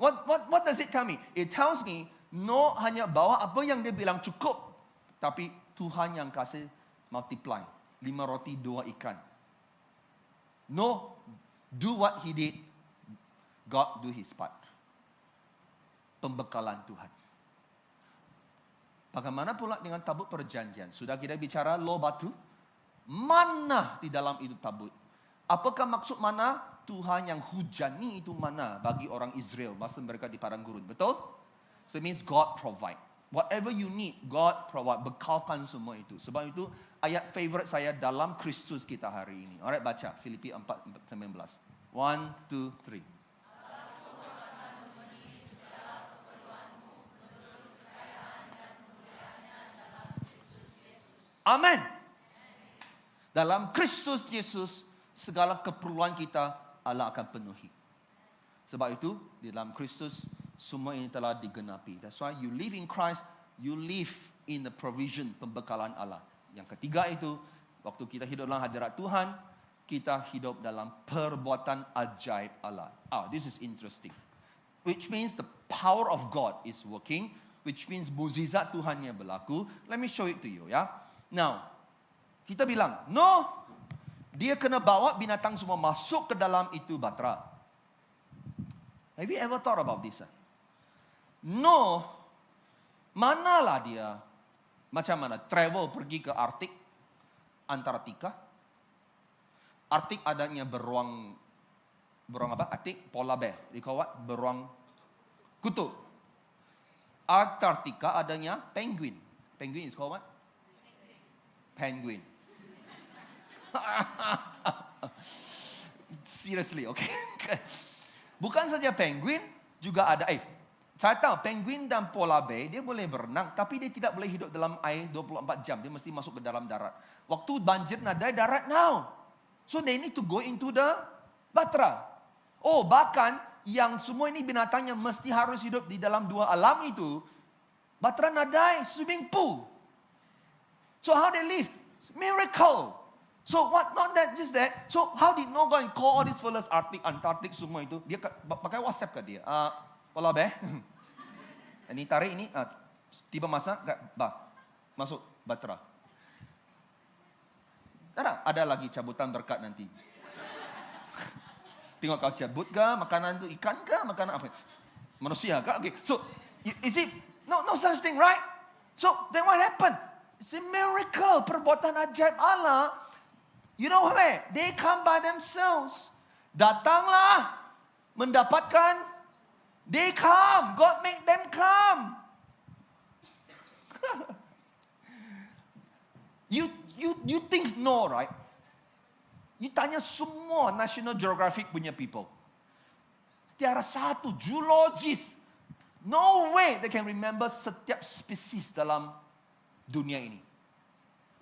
what does it tell me? It tells me, hanya bawa apa yang dia bilang cukup. Tapi Tuhan yang kasih multiply. 5 roti, 2 ikan. Do what he did. God do his part. Pembekalan Tuhan. Bagaimana pula dengan tabut perjanjian? Sudah kita bicara law batu. Mana di dalam itu tabut? Apakah maksud mana? Tuhan yang hujani itu mana bagi orang Israel masa mereka di padang gurun. Betul? So it means God provide. Whatever you need, God provide. Bekalkan semua itu. Sebab itu ayat favorite saya dalam Kristus kita hari ini. Alright, baca. Filipi 4:19. 1, 2, 3. Amin. Dalam Kristus Yesus, segala keperluan kita Allah akan penuhi. Sebab itu, di dalam Kristus, semua ini telah digenapi. That's why you live in Christ, you live in the provision, pembekalan Allah. Yang ketiga itu, waktu kita hidup dalam hadirat Tuhan, kita hidup dalam perbuatan ajaib Allah. This is interesting. Which means the power of God is working, which means mukjizat Tuhan yang berlaku. Let me show it to you, ya. Now, kita bilang, dia kena bawa binatang semua masuk ke dalam itu batra. Have you ever thought about this? Manalah dia, macam mana, travel pergi ke Arktik, Antartika. Arktik adanya beruang apa? Arktik, polar bear, they call what? Beruang kutub. Antartika adanya penguin. Penguin is called what? Penguin. Seriously, okay. Bukan saja penguin, juga ada. Saya tahu penguin dan polar bear dia boleh berenang, tapi dia tidak boleh hidup dalam air 24 jam. Dia mesti masuk ke dalam darat. Waktu banjir nadai darat now. So they need to go into the batra. Bahkan yang semua ini binatangnya mesti harus hidup di dalam 2 alam itu. Batra nadai, swimming pool. So how they live? Miracle. So what? Not that, just that. So how did Noah go and call all these fellas Arctic, Antarctic semua itu? Dia pakai WhatsApp ke dia? Polar bear. Ini tarik ini. Tiba masa, masuk batra. Ada lagi cabutan berkat nanti. Tengok kau cabut ke, makanan tu ikan ke, makanan apa? Manusia ke? Okay. So, is it? No such thing, right? So, then what happened? It's a miracle, perbuatan ajaib Allah. You know where? They come by themselves. Datanglah, mendapatkan. They come. God make them come. You think no, right? You tanya semua National Geographic punya people. Tiada satu geologis. No way they can remember setiap spesies dalam dunia ini.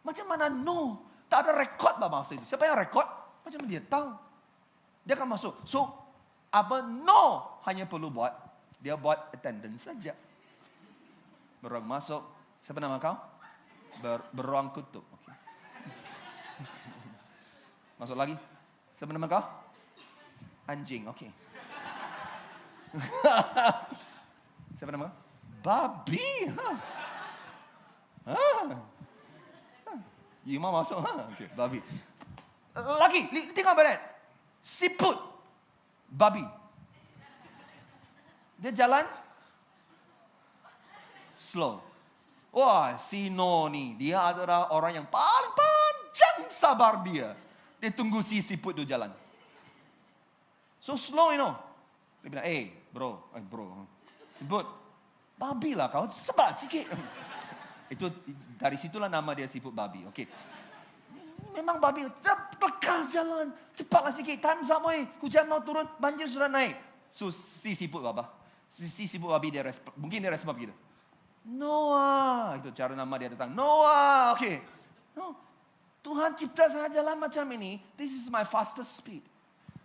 Macam mana no? Tak ada rekod bahasa itu. Siapa yang rekod? Macam mana dia tahu? Dia akan masuk. So, apa no hanya perlu buat? Dia buat attendance saja. Beruang masuk. Siapa nama kau? Beruang kutub. Okay. Masuk lagi. Siapa nama kau? Anjing. Okay. Siapa nama kau? Babi. You mau masuk? Okay, babi. Lagi, tengok badan. Siput. Babi. Dia jalan slow. Wah, si No ni, dia adalah orang yang paling panjang sabar dia. Dia tunggu si siput tu jalan. So slow, you know. Dia bilang, bro. Siput, babi lah kau, sebat sikit. Itu dari situlah nama dia siput babi. Okay. Memang babi lekas jalan, cepatlah sikit. Time's up, hujan mau turun, banjir sudah naik. So si siput apa? Si siput babi dia mungkin dia respon begitu. Noah, itu cara nama dia datang. Noah, okay. No, Tuhan cipta saya jalan macam ini. This is my fastest speed.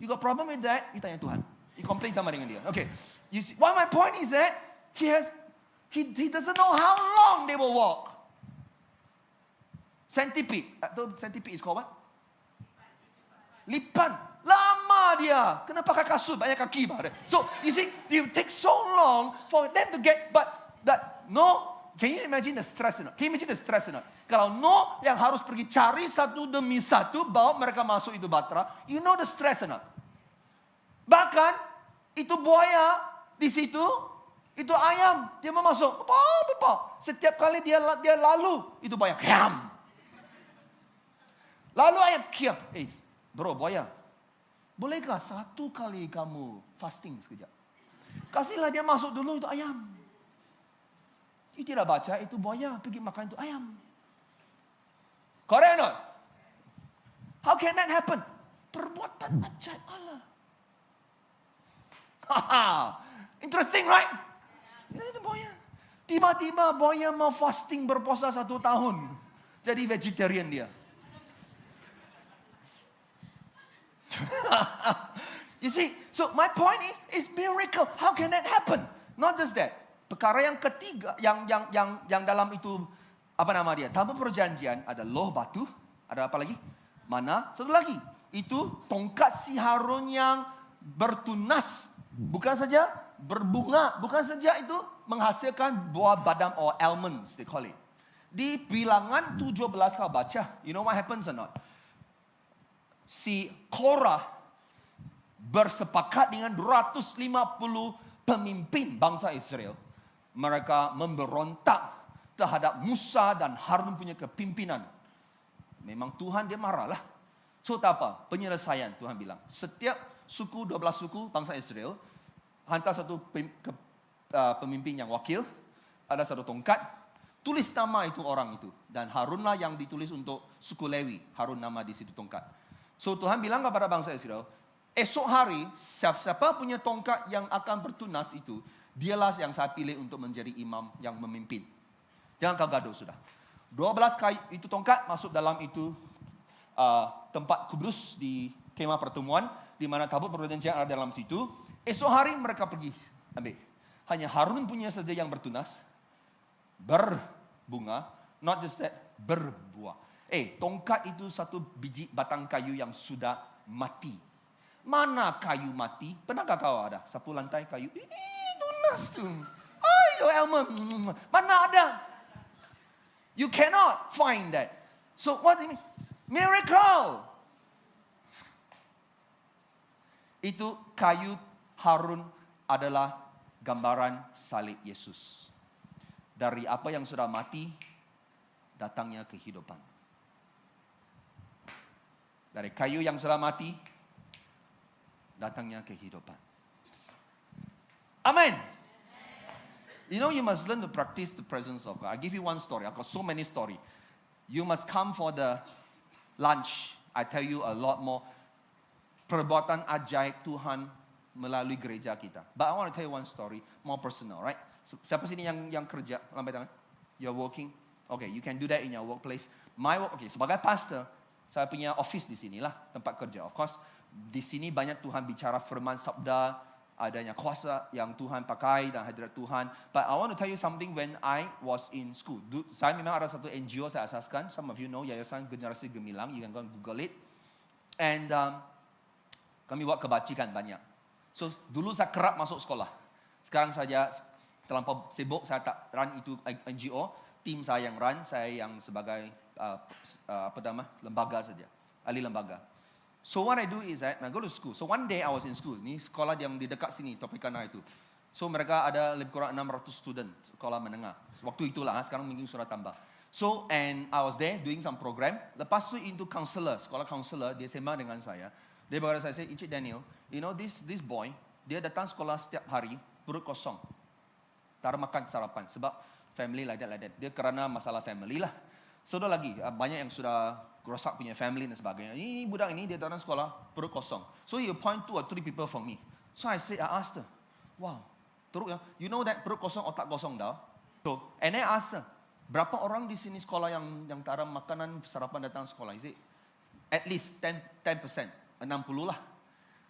You got problem with that? You tanya Tuhan. You complain sama dengan dia. Okay. You see, my point is that he doesn't know how long they will walk. Centipede. Centipede is called what? Lipan. Lama dia. Kena pakai kasut, banyak kaki. So, you see, it takes so long for them to get, but that no, can you imagine the stress or not? Can you imagine the stress or not? Kalau no yang harus pergi cari satu demi satu, bawa mereka masuk itu batra, you know the stress or not? Bahkan, itu buaya di situ, itu ayam, dia mau masuk. Setiap kali dia lalu, itu buaya. Kiam. Lalu ayam, kiam. Bro, buaya. Bolehkah satu kali kamu fasting sekejap? Kasihlah dia masuk dulu, itu ayam. You tidak baca, itu buaya pergi makan itu ayam. Correct or not? How can that happen? Perbuatan ajaib Allah. Interesting, right? Itu buaya. Tiba-tiba buaya mau fasting berpuasa 1 tahun. Jadi vegetarian dia. You see, so my point is miracle. How can that happen? Not just that. Perkara yang ketiga, yang dalam itu, apa nama dia? Tabu perjanjian, ada loh batu, ada apa lagi? Mana? Satu lagi, itu tongkat si Harun yang bertunas. Bukan saja berbunga, bukan saja itu menghasilkan buah badam or almonds, they call it. Di bilangan 17 kau baca, you know what happens or not? Si Korah bersepakat dengan 250 pemimpin bangsa Israel. Mereka memberontak terhadap Musa dan Harun punya kepimpinan. Memang Tuhan dia marahlah. So tak apa, penyelesaian Tuhan bilang. Setiap suku, 12 suku bangsa Israel, hantar satu pemimpin yang wakil, ada satu tongkat, tulis nama itu orang itu. Dan Harunlah yang ditulis untuk suku Lewi. Harun nama di situ tongkat. So Tuhan bilang kepada bangsa Israel, esok hari siapa punya tongkat yang akan bertunas itu, dialah yang saya pilih untuk menjadi imam yang memimpin. Jangan kau gaduh sudah. 12 kayu itu tongkat masuk dalam itu tempat kudus di kemah pertemuan, di mana tabut perjanjian ada dalam situ. Esok hari mereka pergi ambil. Hanya Harun punya saja yang bertunas, berbunga, not just that, berbuah. Tongkat itu satu biji batang kayu yang sudah mati. Mana kayu mati? Pernahkah kau ada sapu lantai kayu? Tunas tu. Ayo Elmer, mana ada? You cannot find that. So what do you mean? Miracle. Itu kayu Harun adalah gambaran salib Yesus. Dari apa yang sudah mati, datangnya kehidupan. Dari kayu yang sudah mati, datangnya kehidupan. Amen. You know, you must learn to practice the presence of God. I give you one story. I've got so many stories. You must come for the lunch. I tell you a lot more. Perbuatan ajaib Tuhan melalui gereja kita. But I want to tell you one story, more personal, right? Siapa sini yang kerja? Lambat tangan. You're working. Okay, you can do that in your workplace. Sebagai pastor, saya punya office di sinilah, tempat kerja. Of course, di sini banyak Tuhan bicara firman sabda, adanya kuasa yang Tuhan pakai dan hadirat Tuhan. But I want to tell you something when I was in school. Saya memang ada satu NGO saya asaskan. Some of you know, Yayasan Generasi Gemilang. You can go and Google it. And kami buat kebajikan banyak. So, dulu saya kerap masuk sekolah. Sekarang saja terlampau sibuk, saya tak run itu NGO. Tim saya yang run, saya yang sebagai lembaga saja, ahli lembaga. So what I do is that I go to school. So one day I was in school. Ni sekolah yang di dekat sini, Tropicana itu. So mereka ada lebih kurang 600 student sekolah menengah. Waktu itulah, sekarang mungkin sudah tambah. So and I was there doing some program. Lepas tu into counselor, sekolah counselor, dia sembang dengan saya. Dia berkata saya, Encik Daniel, you know this boy, dia datang sekolah setiap hari perut kosong. Tak ada makan sarapan sebab family like that. Dia kerana masalah family lah. So ada lagi banyak yang sudah rosak punya family dan sebagainya. Ini budak ini dia datang sekolah perut kosong. So he appoint 2 or 3 people for me. So I asked her, wow, teruk ya. You know that perut kosong otak kosong dah. So and I asked her, berapa orang di sini sekolah yang tak ada makanan sarapan datang sekolah? Is it at least 10%? 60 lah.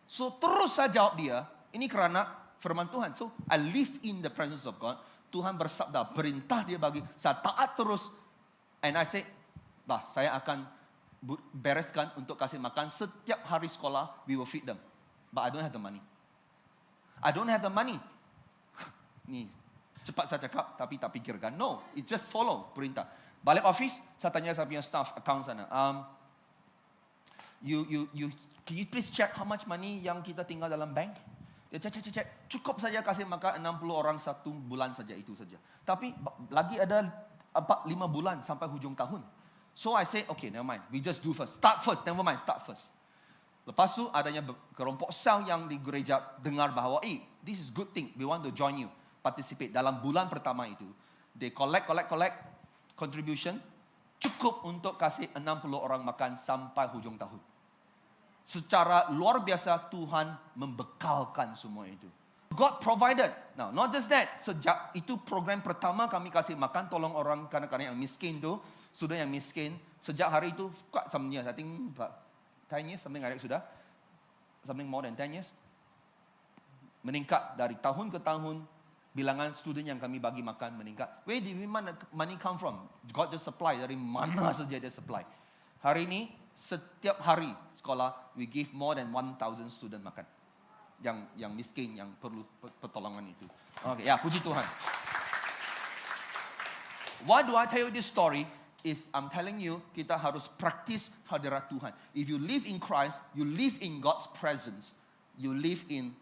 So terus saya jawab dia, ini kerana firman Tuhan. So I live in the presence of God. Tuhan bersabda, perintah dia bagi, saya taat terus. And I say, saya akan bereskan untuk kasih makan setiap hari sekolah, we will feed them. But I don't have the money. I don't have the money. Ni, cepat saya cakap, tapi tak pikirkan. No, it just follow perintah. Balik office, saya tanya saya punya staff, account sana. Can you please check how much money yang kita tinggal dalam bank? Dia check. Cukup saja kasih makan 60 orang 1 bulan saja, itu saja. Tapi lagi ada 4-5 bulan sampai hujung tahun. So I say, okay, never mind. We just do first. Start first. Never mind, start first. Lepas tu adanya kelompok sel yang di gereja dengar bahawa, this is good thing. We want to join you. Participate. Dalam bulan pertama itu, they collect contribution. Cukup untuk kasih 60 orang makan sampai hujung tahun. Secara luar biasa Tuhan membekalkan semua itu. God provided. Now, not just that. Sejak itu program pertama kami kasih makan, tolong orang kanak-kanak yang miskin tu, student yang miskin. Sejak hari itu, quite some years, I think 10 years, something like that sudah. Something more than 10 years. Meningkat dari tahun ke tahun, bilangan student yang kami bagi makan meningkat. Where did money come from? God just supply, dari mana saja dia supply. Hari ini, setiap hari sekolah, we give more than 1,000 student makan. Yang miskin, yang perlu pertolongan itu. Okay, ya, puji Tuhan. Why do I tell you this story? Is I'm telling you, kita harus praktis hadirat Tuhan. If you live in Christ, you live in God's presence. You live in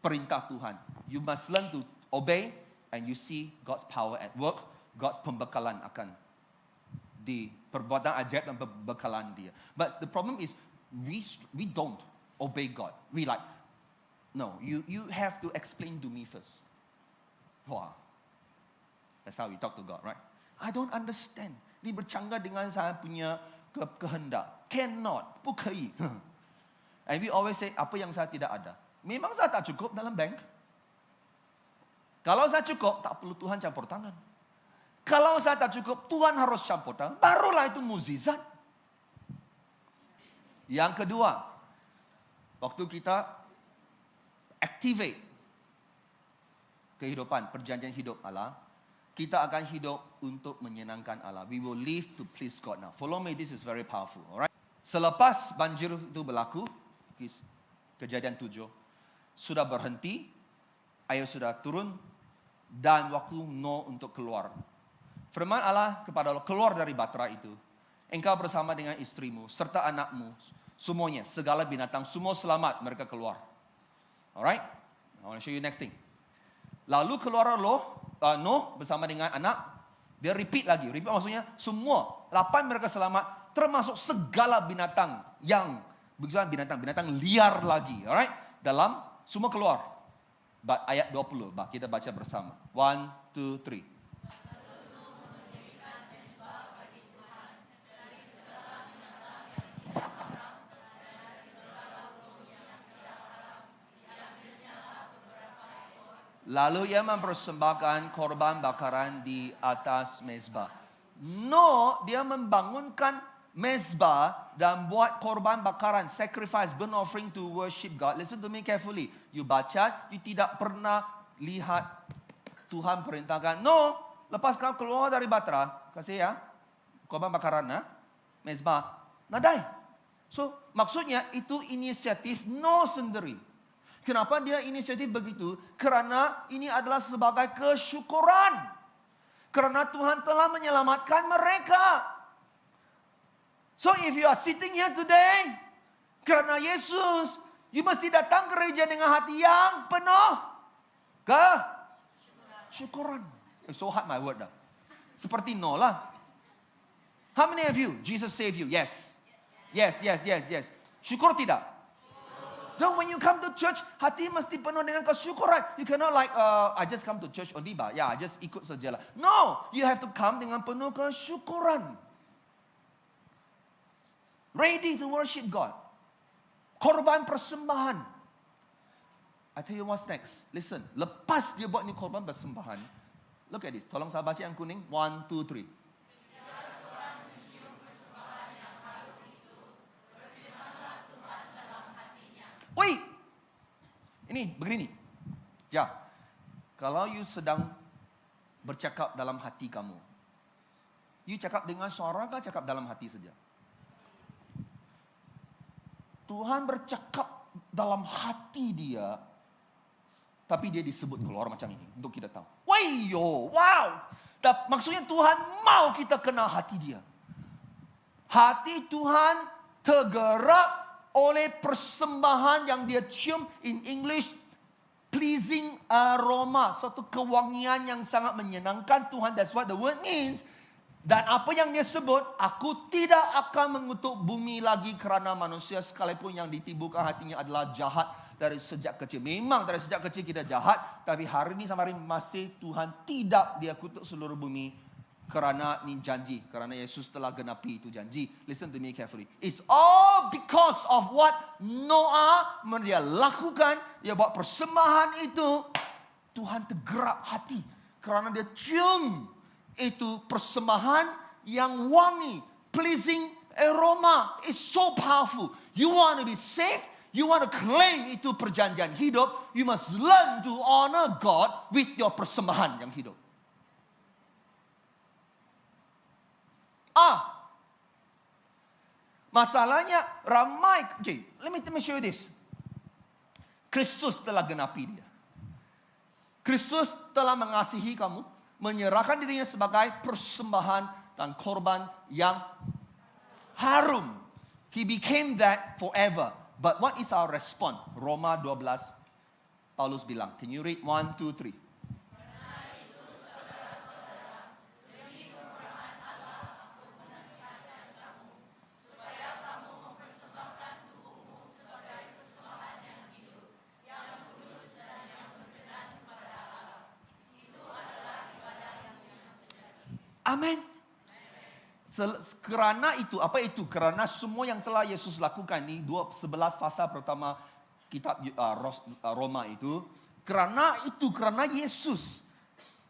perintah Tuhan. You must learn to obey, and you see God's power at work. God's pembekalan akan di perbuatan ajaib dan pembekalan dia. But the problem is, we don't obey God. We like, no, you have to explain to me first. Wow. That's how we talk to God, right? I don't understand. Dia bercanggah dengan saya punya kehendak. Cannot, 不可以. And we always say, apa yang saya tidak ada. Memang saya tak cukup dalam bank. Kalau saya cukup, tak perlu Tuhan campur tangan. Kalau saya tak cukup, Tuhan harus campur tangan. Barulah itu mukjizat. Yang kedua, waktu kita activate kehidupan, perjanjian hidup Allah, kita akan hidup untuk menyenangkan Allah. We will live to please God now. Follow me, this is very powerful. Alright? Selepas banjir itu berlaku, kejadian 7, sudah berhenti, air sudah turun, dan waktu Nuh untuk keluar. Firman Allah kepada Allah, keluar dari Batra itu. Engkau bersama dengan istrimu, serta anakmu, semuanya, segala binatang, semua selamat, mereka keluar. Alright? I want to show you next thing. Lalu keluar Nuh bersama dengan anak Dia repeat lagi. Repeat maksudnya semua 8 mereka selamat, termasuk segala binatang yang binatang liar lagi. Alright? Dalam semua keluar. Ayat 20. Kita baca bersama. 1, 2, 3. Lalu ia mempersembahkan korban bakaran di atas mezbah. Dia membangunkan mezbah dan buat korban bakaran, sacrifice, burnt offering to worship God. Listen to me carefully. You baca, you tidak pernah lihat Tuhan perintahkan. Lepas kau keluar dari Batra, kasih ya, korban bakaran, mezbah, nadai. So, maksudnya itu inisiatif sendiri. Kenapa dia inisiatif begitu? Karena ini adalah sebagai kesyukuran. Karena Tuhan telah menyelamatkan mereka. So if you are sitting here today, karena Yesus, you mesti datang gereja dengan hati yang penuh kesyukuran. So hard my word dah. Seperti lah. How many of you, Jesus save you? Yes. Yes. Syukur tidak? So when you come to church, hati mesti penuh dengan kesyukuran. You cannot like, I just come to church only, I just ikut sajalah. No, you have to come dengan penuh kesyukuran. Ready to worship God. Korban persembahan. I tell you what's next. Listen, lepas dia buat ni korban persembahan, look at this. Tolong saya baca yang kuning. 1, 2, 3. Wait, ini begini. Kalau you sedang bercakap dalam hati kamu, you cakap dengan suara kah cakap dalam hati saja? Tuhan bercakap dalam hati dia, tapi dia disebut keluar macam ini untuk kita tahu. Wow. Maksudnya Tuhan mau kita kenal hati dia. Hati Tuhan tergerak oleh persembahan yang dia cium, in English, pleasing aroma. Satu kewangian yang sangat menyenangkan Tuhan. That's what the word means. Dan apa yang dia sebut, aku tidak akan mengutuk bumi lagi kerana manusia sekalipun yang ditimbulkan hatinya adalah jahat dari sejak kecil. Memang dari sejak kecil kita jahat, tapi hari ini sampai hari masih Tuhan tidak dia kutuk seluruh bumi. Kerana ni janji. Kerana Yesus telah genapi itu janji. Listen to me carefully. It's all because of what Noah dia lakukan. Dia buat persembahan itu. Tuhan tergerak hati. Kerana dia cium itu persembahan yang wangi. Pleasing aroma. It's so powerful. You want to be saved. You want to claim itu perjanjian hidup. You must learn to honor God with your persembahan yang hidup. Masalahnya ramai. Okay, let me show you this. Kristus telah genapi dia. Kristus telah mengasihi kamu, menyerahkan dirinya sebagai persembahan dan korban yang harum. He became that forever. But what is our response? Roma 12, Paulus bilang. Can you read 1, 2, 3? Amin. Kerana itu, apa itu? Kerana semua yang telah Yesus lakukan ni, 11 pasal pertama kitab Roma itu. Kerana Kerana Yesus.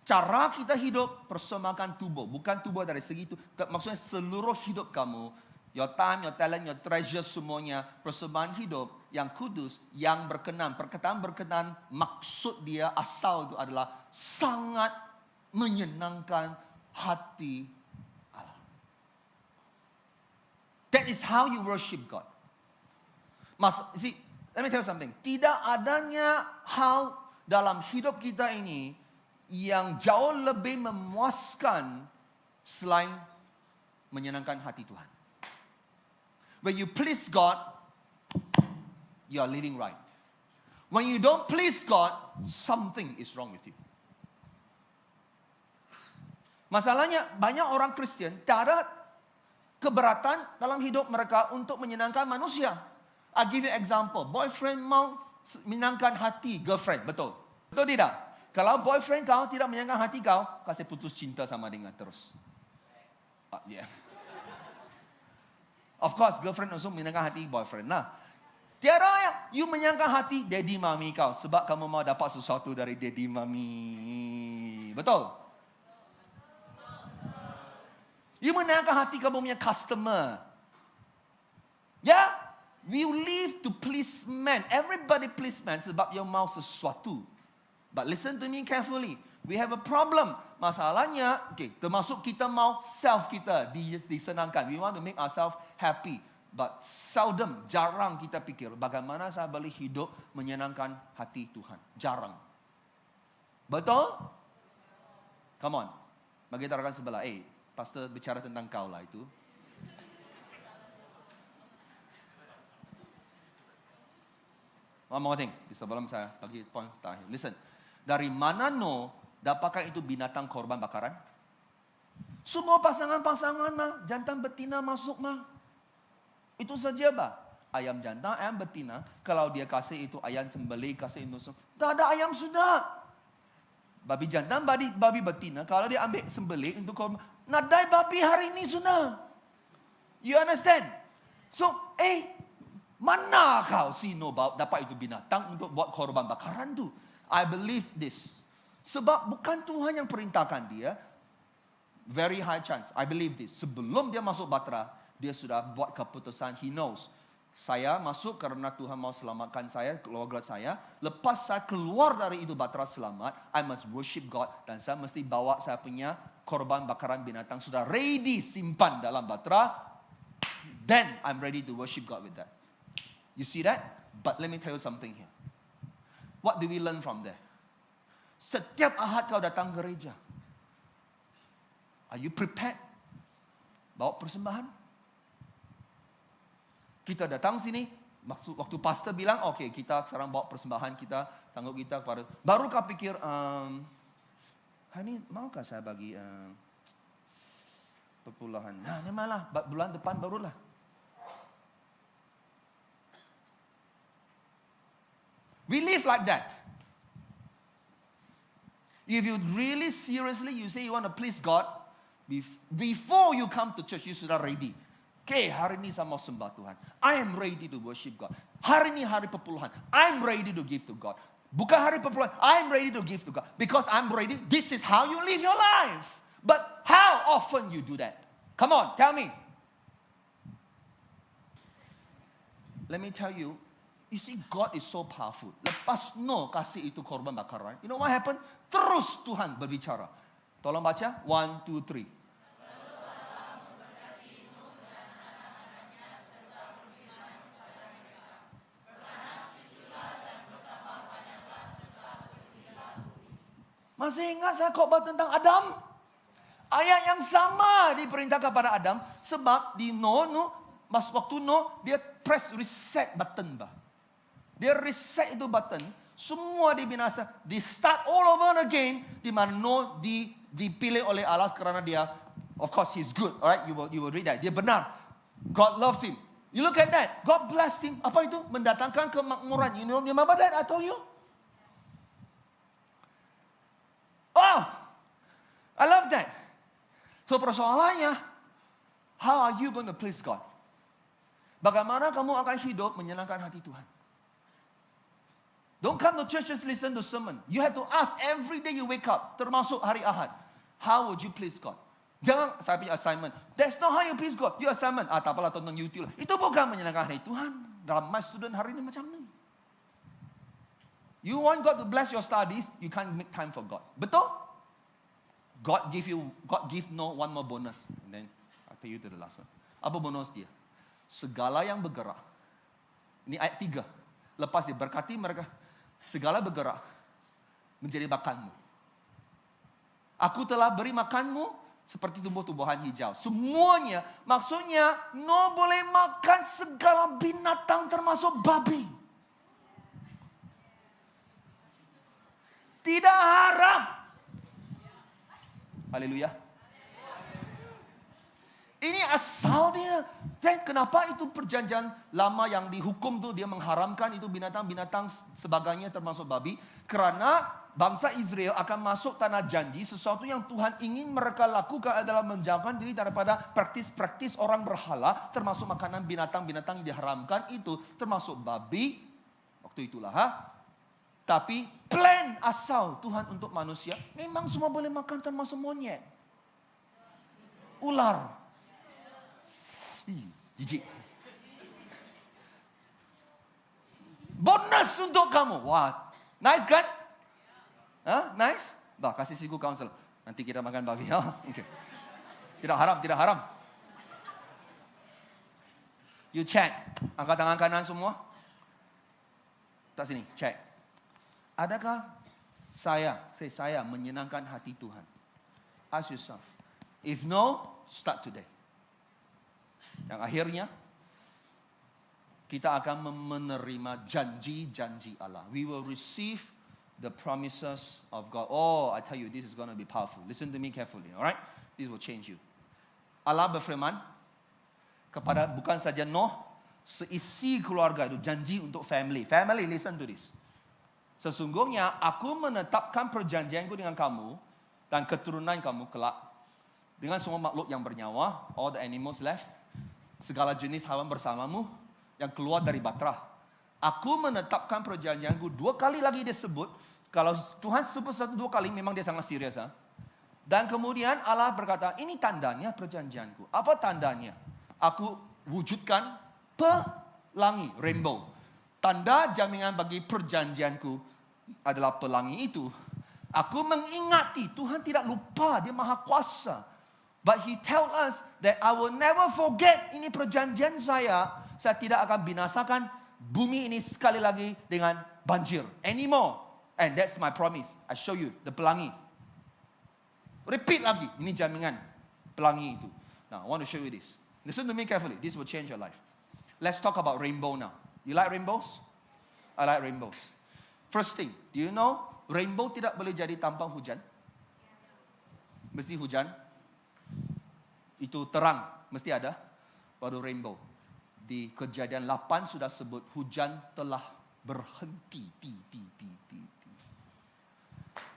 Cara kita hidup, persembahkan tubuh. Bukan tubuh dari segi itu. Maksudnya seluruh hidup kamu. Your time, your talent, your treasure semuanya. Persembahan hidup yang kudus, yang berkenan. Perkataan berkenan, maksud dia asal itu adalah sangat menyenangkan hati Allah. That is how you worship God. See, let me tell you something. Tidak adanya hal dalam hidup kita ini yang jauh lebih memuaskan selain menyenangkan hati Tuhan. When you please God, you are living right. When you don't please God, something is wrong with you. Masalahnya banyak orang Kristen tak ada keberatan dalam hidup mereka untuk menyenangkan manusia. I give you example. Boyfriend mau menyenangkan hati girlfriend. Betul? Betul tidak? Kalau boyfriend kau tidak menyenangkan hati kau, kasih putus cinta sama dia terus. Yeah. Of course, girlfriend also menyenangkan hati boyfriend. Nah, tiada yang you menyenangkan hati daddy mami kau. Sebab kamu mau dapat sesuatu dari daddy mami. Betul? You menyenangkan hati kamu punya customer. Ya? We live to please man. Everybody please man sebab you mau sesuatu. But listen to me carefully. We have a problem. Masalahnya, termasuk kita mau self kita disenangkan. We want to make ourselves happy. But seldom, jarang kita pikir bagaimana saya boleh hidup menyenangkan hati Tuhan. Jarang. Betul? Come on. Bagi rekan sebelah, pastor bicara tentang kau lah itu. One more thing. Sebelum saya bagi poin terakhir. Listen. Dari mana dapatkan itu binatang korban bakaran? Semua pasangan-pasangan mah. Jantan betina masuk mah. Itu saja bah. Ayam jantan, ayam betina. Kalau dia kasih itu ayam sembelih, kasih itu semua. Tak ada ayam sudah. Babi jantan, babi betina. Kalau dia ambil sembelih untuk korban. Nadai babi hari ini sudah. You understand? So, mana kau sino dapat itu binatang untuk buat korban bakaran tu? I believe this. Sebab bukan Tuhan yang perintahkan dia. Very high chance. I believe this. Sebelum dia masuk batra, dia sudah buat keputusan. He knows. Saya masuk karena Tuhan mau selamatkan saya, keluarga saya. Lepas saya keluar dari itu batra selamat, I must worship God. Dan saya mesti bawa saya punya korban bakaran binatang. Sudah ready simpan dalam batra. Then I'm ready to worship God with that. You see that? But let me tell you something here. What do we learn from there? Setiap Ahad kau datang gereja. Are you prepared? Bawa persembahan? Kita datang sini, waktu pastor bilang, okay, kita sekarang bawa persembahan kita, tangguh kita kepada. Baru kau pikir, hari ini maukah saya bagi perpuluhan? Nah, memanglah, bulan depan barulah. We live like that. If you really seriously, you say you want to please God, before you come to church, you sudah ready. Okay, hari ini saya mau sembah Tuhan. I am ready to worship God. Hari ini hari perpuluhan. I'm ready to give to God. Bukan hari perpuluhan. I'm ready to give to God. Because I'm ready. This is how you live your life. But how often you do that? Come on, tell me. Let me tell you. You see, God is so powerful. Lepas kasih itu korban bakaran. You know what happened? Terus Tuhan berbicara. Tolong baca. 1, 2, 3. Masih ingat saya khotbah tentang Adam? Ayat yang sama diperintah kepada Adam. Sebab di waktu dia press reset button. Dia reset itu button. Semua dibinasa. Di start all over again. Di mana dipilih oleh Allah kerana dia, of course he's good. Alright, you will read that. Dia benar. God loves him. You look at that. God blessed him. Apa itu? Mendatangkan kemakmuran. You remember that I told you? Oh, I love that. So persoalannya, how are you going to please God? Bagaimana kamu akan hidup menyenangkan hati Tuhan? Don't come to church just listen to sermon. You have to ask every day you wake up, termasuk hari Ahad. How would you please God? Jangan saya punya assignment. That's not how you please God. Your assignment, tak apalah tonton YouTube lah. Itu bukan menyenangkan hati Tuhan. Ramai student hari ini macam ni. You want God to bless your studies, you can't make time for God. Betul? God give one more bonus. And then I'll tell you to the last one. Apa bonus dia? Segala yang bergerak. Ini ayat 3. Lepas diberkati mereka. Segala bergerak menjadi makanmu. Aku telah beri makanmu seperti tumbuh-tumbuhan hijau. Semuanya, maksudnya, boleh makan segala binatang termasuk babi. Tidak haram. Haleluya. Ini asal dia. Dan kenapa itu perjanjian lama yang dihukum tuh dia mengharamkan itu binatang-binatang sebagainya termasuk babi? Karena bangsa Israel akan masuk tanah janji. Sesuatu yang Tuhan ingin mereka lakukan adalah menjauhkan diri daripada praktis-praktis orang berhala. Termasuk makanan binatang-binatang yang diharamkan itu. Termasuk babi. Waktu itulah. Tapi plan asal Tuhan untuk manusia. Memang semua boleh makan termasuk monyet. Ular. Jijik. Bonus untuk kamu. Wah, nice kan? Nice? Bah, kasih siku counsel. Nanti kita makan babi. Okay. Tidak haram, tidak haram. You check. Angkat tangan kanan semua. Tak sini, check. Adakah saya menyenangkan hati Tuhan? Ask yourself. If no, start today. Yang akhirnya, kita akan menerima janji-janji Allah. We will receive the promises of God. Oh, I tell you, this is going to be powerful. Listen to me carefully, alright? This will change you. Allah berfirman kepada bukan saja Nuh, seisi keluarga itu janji untuk family. Family, listen to this. Sesungguhnya aku menetapkan perjanjianku dengan kamu dan keturunan kamu kelak dengan semua makhluk yang bernyawa, all the animals left, segala jenis hewan bersamamu yang keluar dari batra. Aku menetapkan perjanjianku 2 kali lagi dia sebut. Kalau Tuhan sebut 1-2 kali memang dia sangat serius. Dan kemudian Allah berkata, ini tandanya perjanjianku. Apa tandanya? Aku wujudkan pelangi, rainbow. Tanda jaminan bagi perjanjianku adalah pelangi itu. Aku mengingati, Tuhan tidak lupa, dia maha kuasa. But he tells us that I will never forget, ini perjanjian saya tidak akan binasakan bumi ini sekali lagi dengan banjir. Anymore. And that's my promise. I show you, the pelangi. Repeat lagi, ini jaminan pelangi itu. Now, I want to show you this. Listen to me carefully, this will change your life. Let's talk about rainbow now. You like rainbows? I like rainbows. First thing, do you know, rainbow tidak boleh jadi tanpa hujan? Mesti hujan. Itu terang, mesti ada, baru rainbow. Di Kejadian 8 sudah sebut, hujan telah berhenti.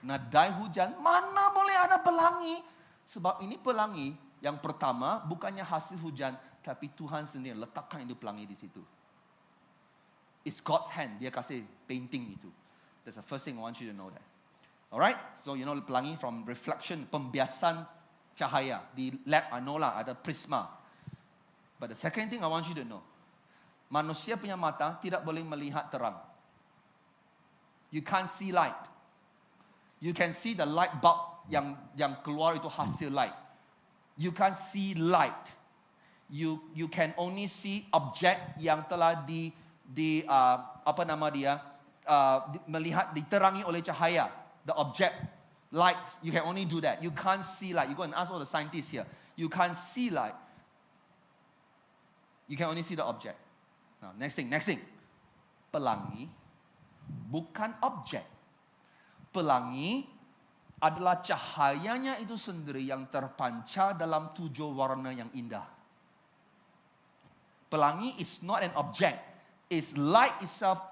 Nadai hujan, mana boleh ada pelangi? Sebab ini pelangi, yang pertama, bukannya hasil hujan, tapi Tuhan sendiri letakkan itu pelangi di situ. It's God's hand, dia kasih painting itu. That's the first thing I want you to know that. Alright, so you know pelangi from reflection, pembiasan cahaya. Di lab, I know lah, ada prisma. But the second thing I want you to know, manusia punya mata tidak boleh melihat terang. You can't see light. You can see the light bulb yang keluar itu hasil light. You can't see light. You can only see object yang telah melihat diterangi oleh cahaya. The object. Light, you can only do that. You can't see light. You go and ask all the scientists here. You can't see light. You can only see the object. Now, next thing. Pelangi bukan objek. Pelangi adalah cahayanya itu sendiri yang terpancar dalam 7 warna yang indah. Pelangi is not an object. It's light itself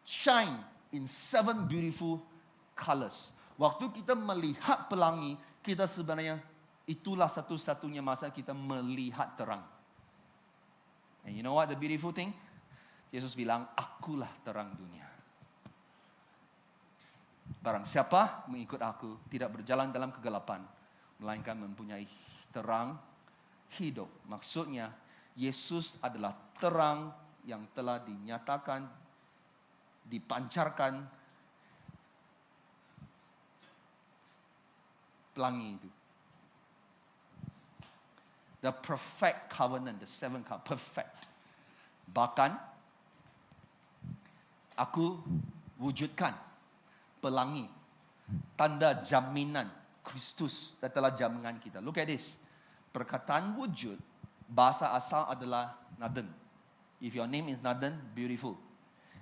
shine in 7 beautiful colors. Waktu kita melihat pelangi, kita sebenarnya itulah satu-satunya masa kita melihat terang. And you know what the beautiful thing? Yesus bilang, akulah terang dunia. Barang siapa mengikut aku, tidak berjalan dalam kegelapan, melainkan mempunyai terang hidup. Maksudnya, Yesus adalah terang yang telah dinyatakan, dipancarkan, pelangi itu. The perfect covenant, the 7 covenant, perfect. Bahkan, aku wujudkan pelangi, tanda jaminan Kristus adalah jaminan kita. Look at this. Perkataan wujud, bahasa asal adalah Naden. If your name is Naden, beautiful.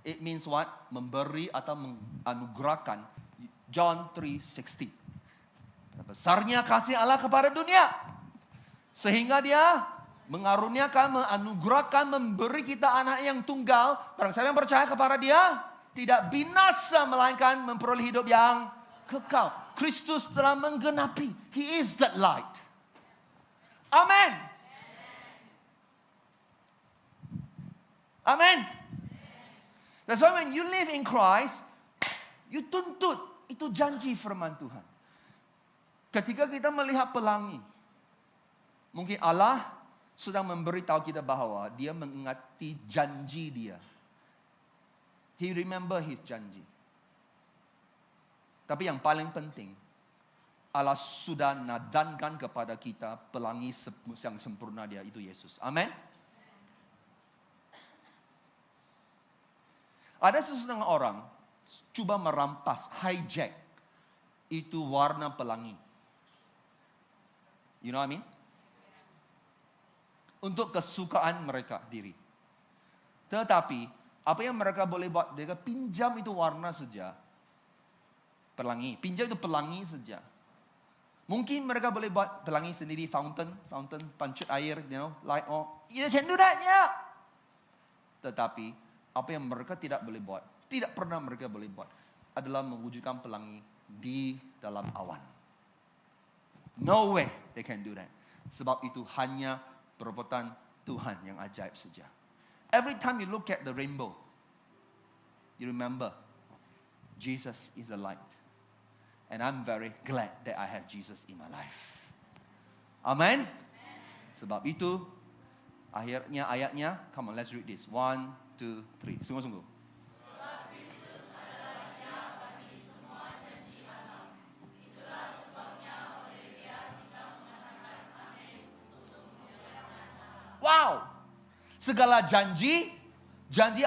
It means what? Memberi atau menganugerahkan. John 3:16. Besarnya kasih Allah kepada dunia, sehingga dia mengaruniakan, menganugerahkan, memberi kita anak yang tunggal. Barang siapa yang percaya kepada dia, tidak binasa, melainkan memperoleh hidup yang kekal. Kristus telah menggenapi. He is that light. Amin. Amin. That's why when you live in Christ, you tuntut. Itu janji firman Tuhan. Ketika kita melihat pelangi, mungkin Allah sedang memberitahu kita bahawa dia mengingati janji dia. He remember his janji. Tapi yang paling penting, Allah sudah nadankan kepada kita pelangi yang sempurna dia, itu Yesus. Amin. Ada sesetengah orang cuba merampas, hijack itu warna pelangi. You know what I mean? Untuk kesukaan mereka diri. Tetapi, apa yang mereka boleh buat? Mereka pinjam itu warna saja. Pelangi. Pinjam itu pelangi saja. Mungkin mereka boleh buat pelangi sendiri, fountain, pancut air, light on. You can do that, yeah. Tetapi, apa yang mereka tidak boleh buat, tidak pernah mereka boleh buat, adalah mewujudkan pelangi di dalam awan. No way they can do that. Sebab itu hanya perbuatan Tuhan yang ajaib saja. Every time you look at the rainbow, you remember, Jesus is a light. And I'm very glad that I have Jesus in my life. Amen? Sebab itu, akhirnya ayatnya, come on let's read this. 1, 2, 3. Sungguh-sungguh. Wow. Segala janji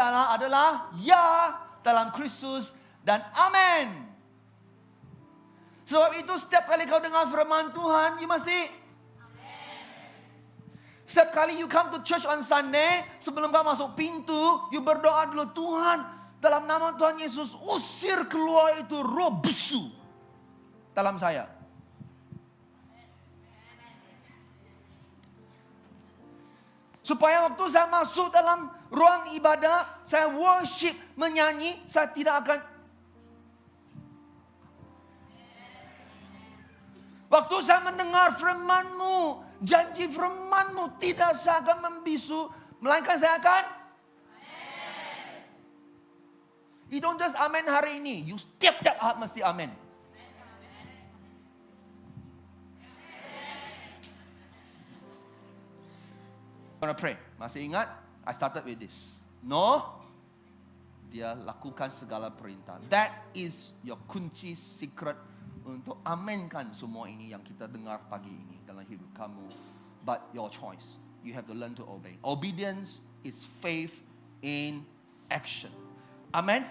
Allah adalah ya dalam Kristus dan amin. Sebab itu setiap kali kau dengar firman Tuhan, you mesti amen. Setiap kali you come to church on Sunday, sebelum kau masuk pintu, you berdoa dulu, Tuhan, dalam nama Tuhan Yesus, usir keluar itu roh bisu dalam saya. Supaya waktu saya masuk dalam ruang ibadah, saya worship, menyanyi, saya tidak akan. Waktu saya mendengar firman-Mu, janji firman-Mu, tidak saya akan membisu, melainkan saya akan. You don't just amen hari ini, you tiap-tiap mesti amen. I'm gonna pray. Masih ingat? I started with this. No, dia lakukan segala perintah. That is your kunci secret untuk amenkan semua ini yang kita dengar pagi ini dalam hidup kamu. But your choice. You have to learn to obey. Obedience is faith in action. Amen.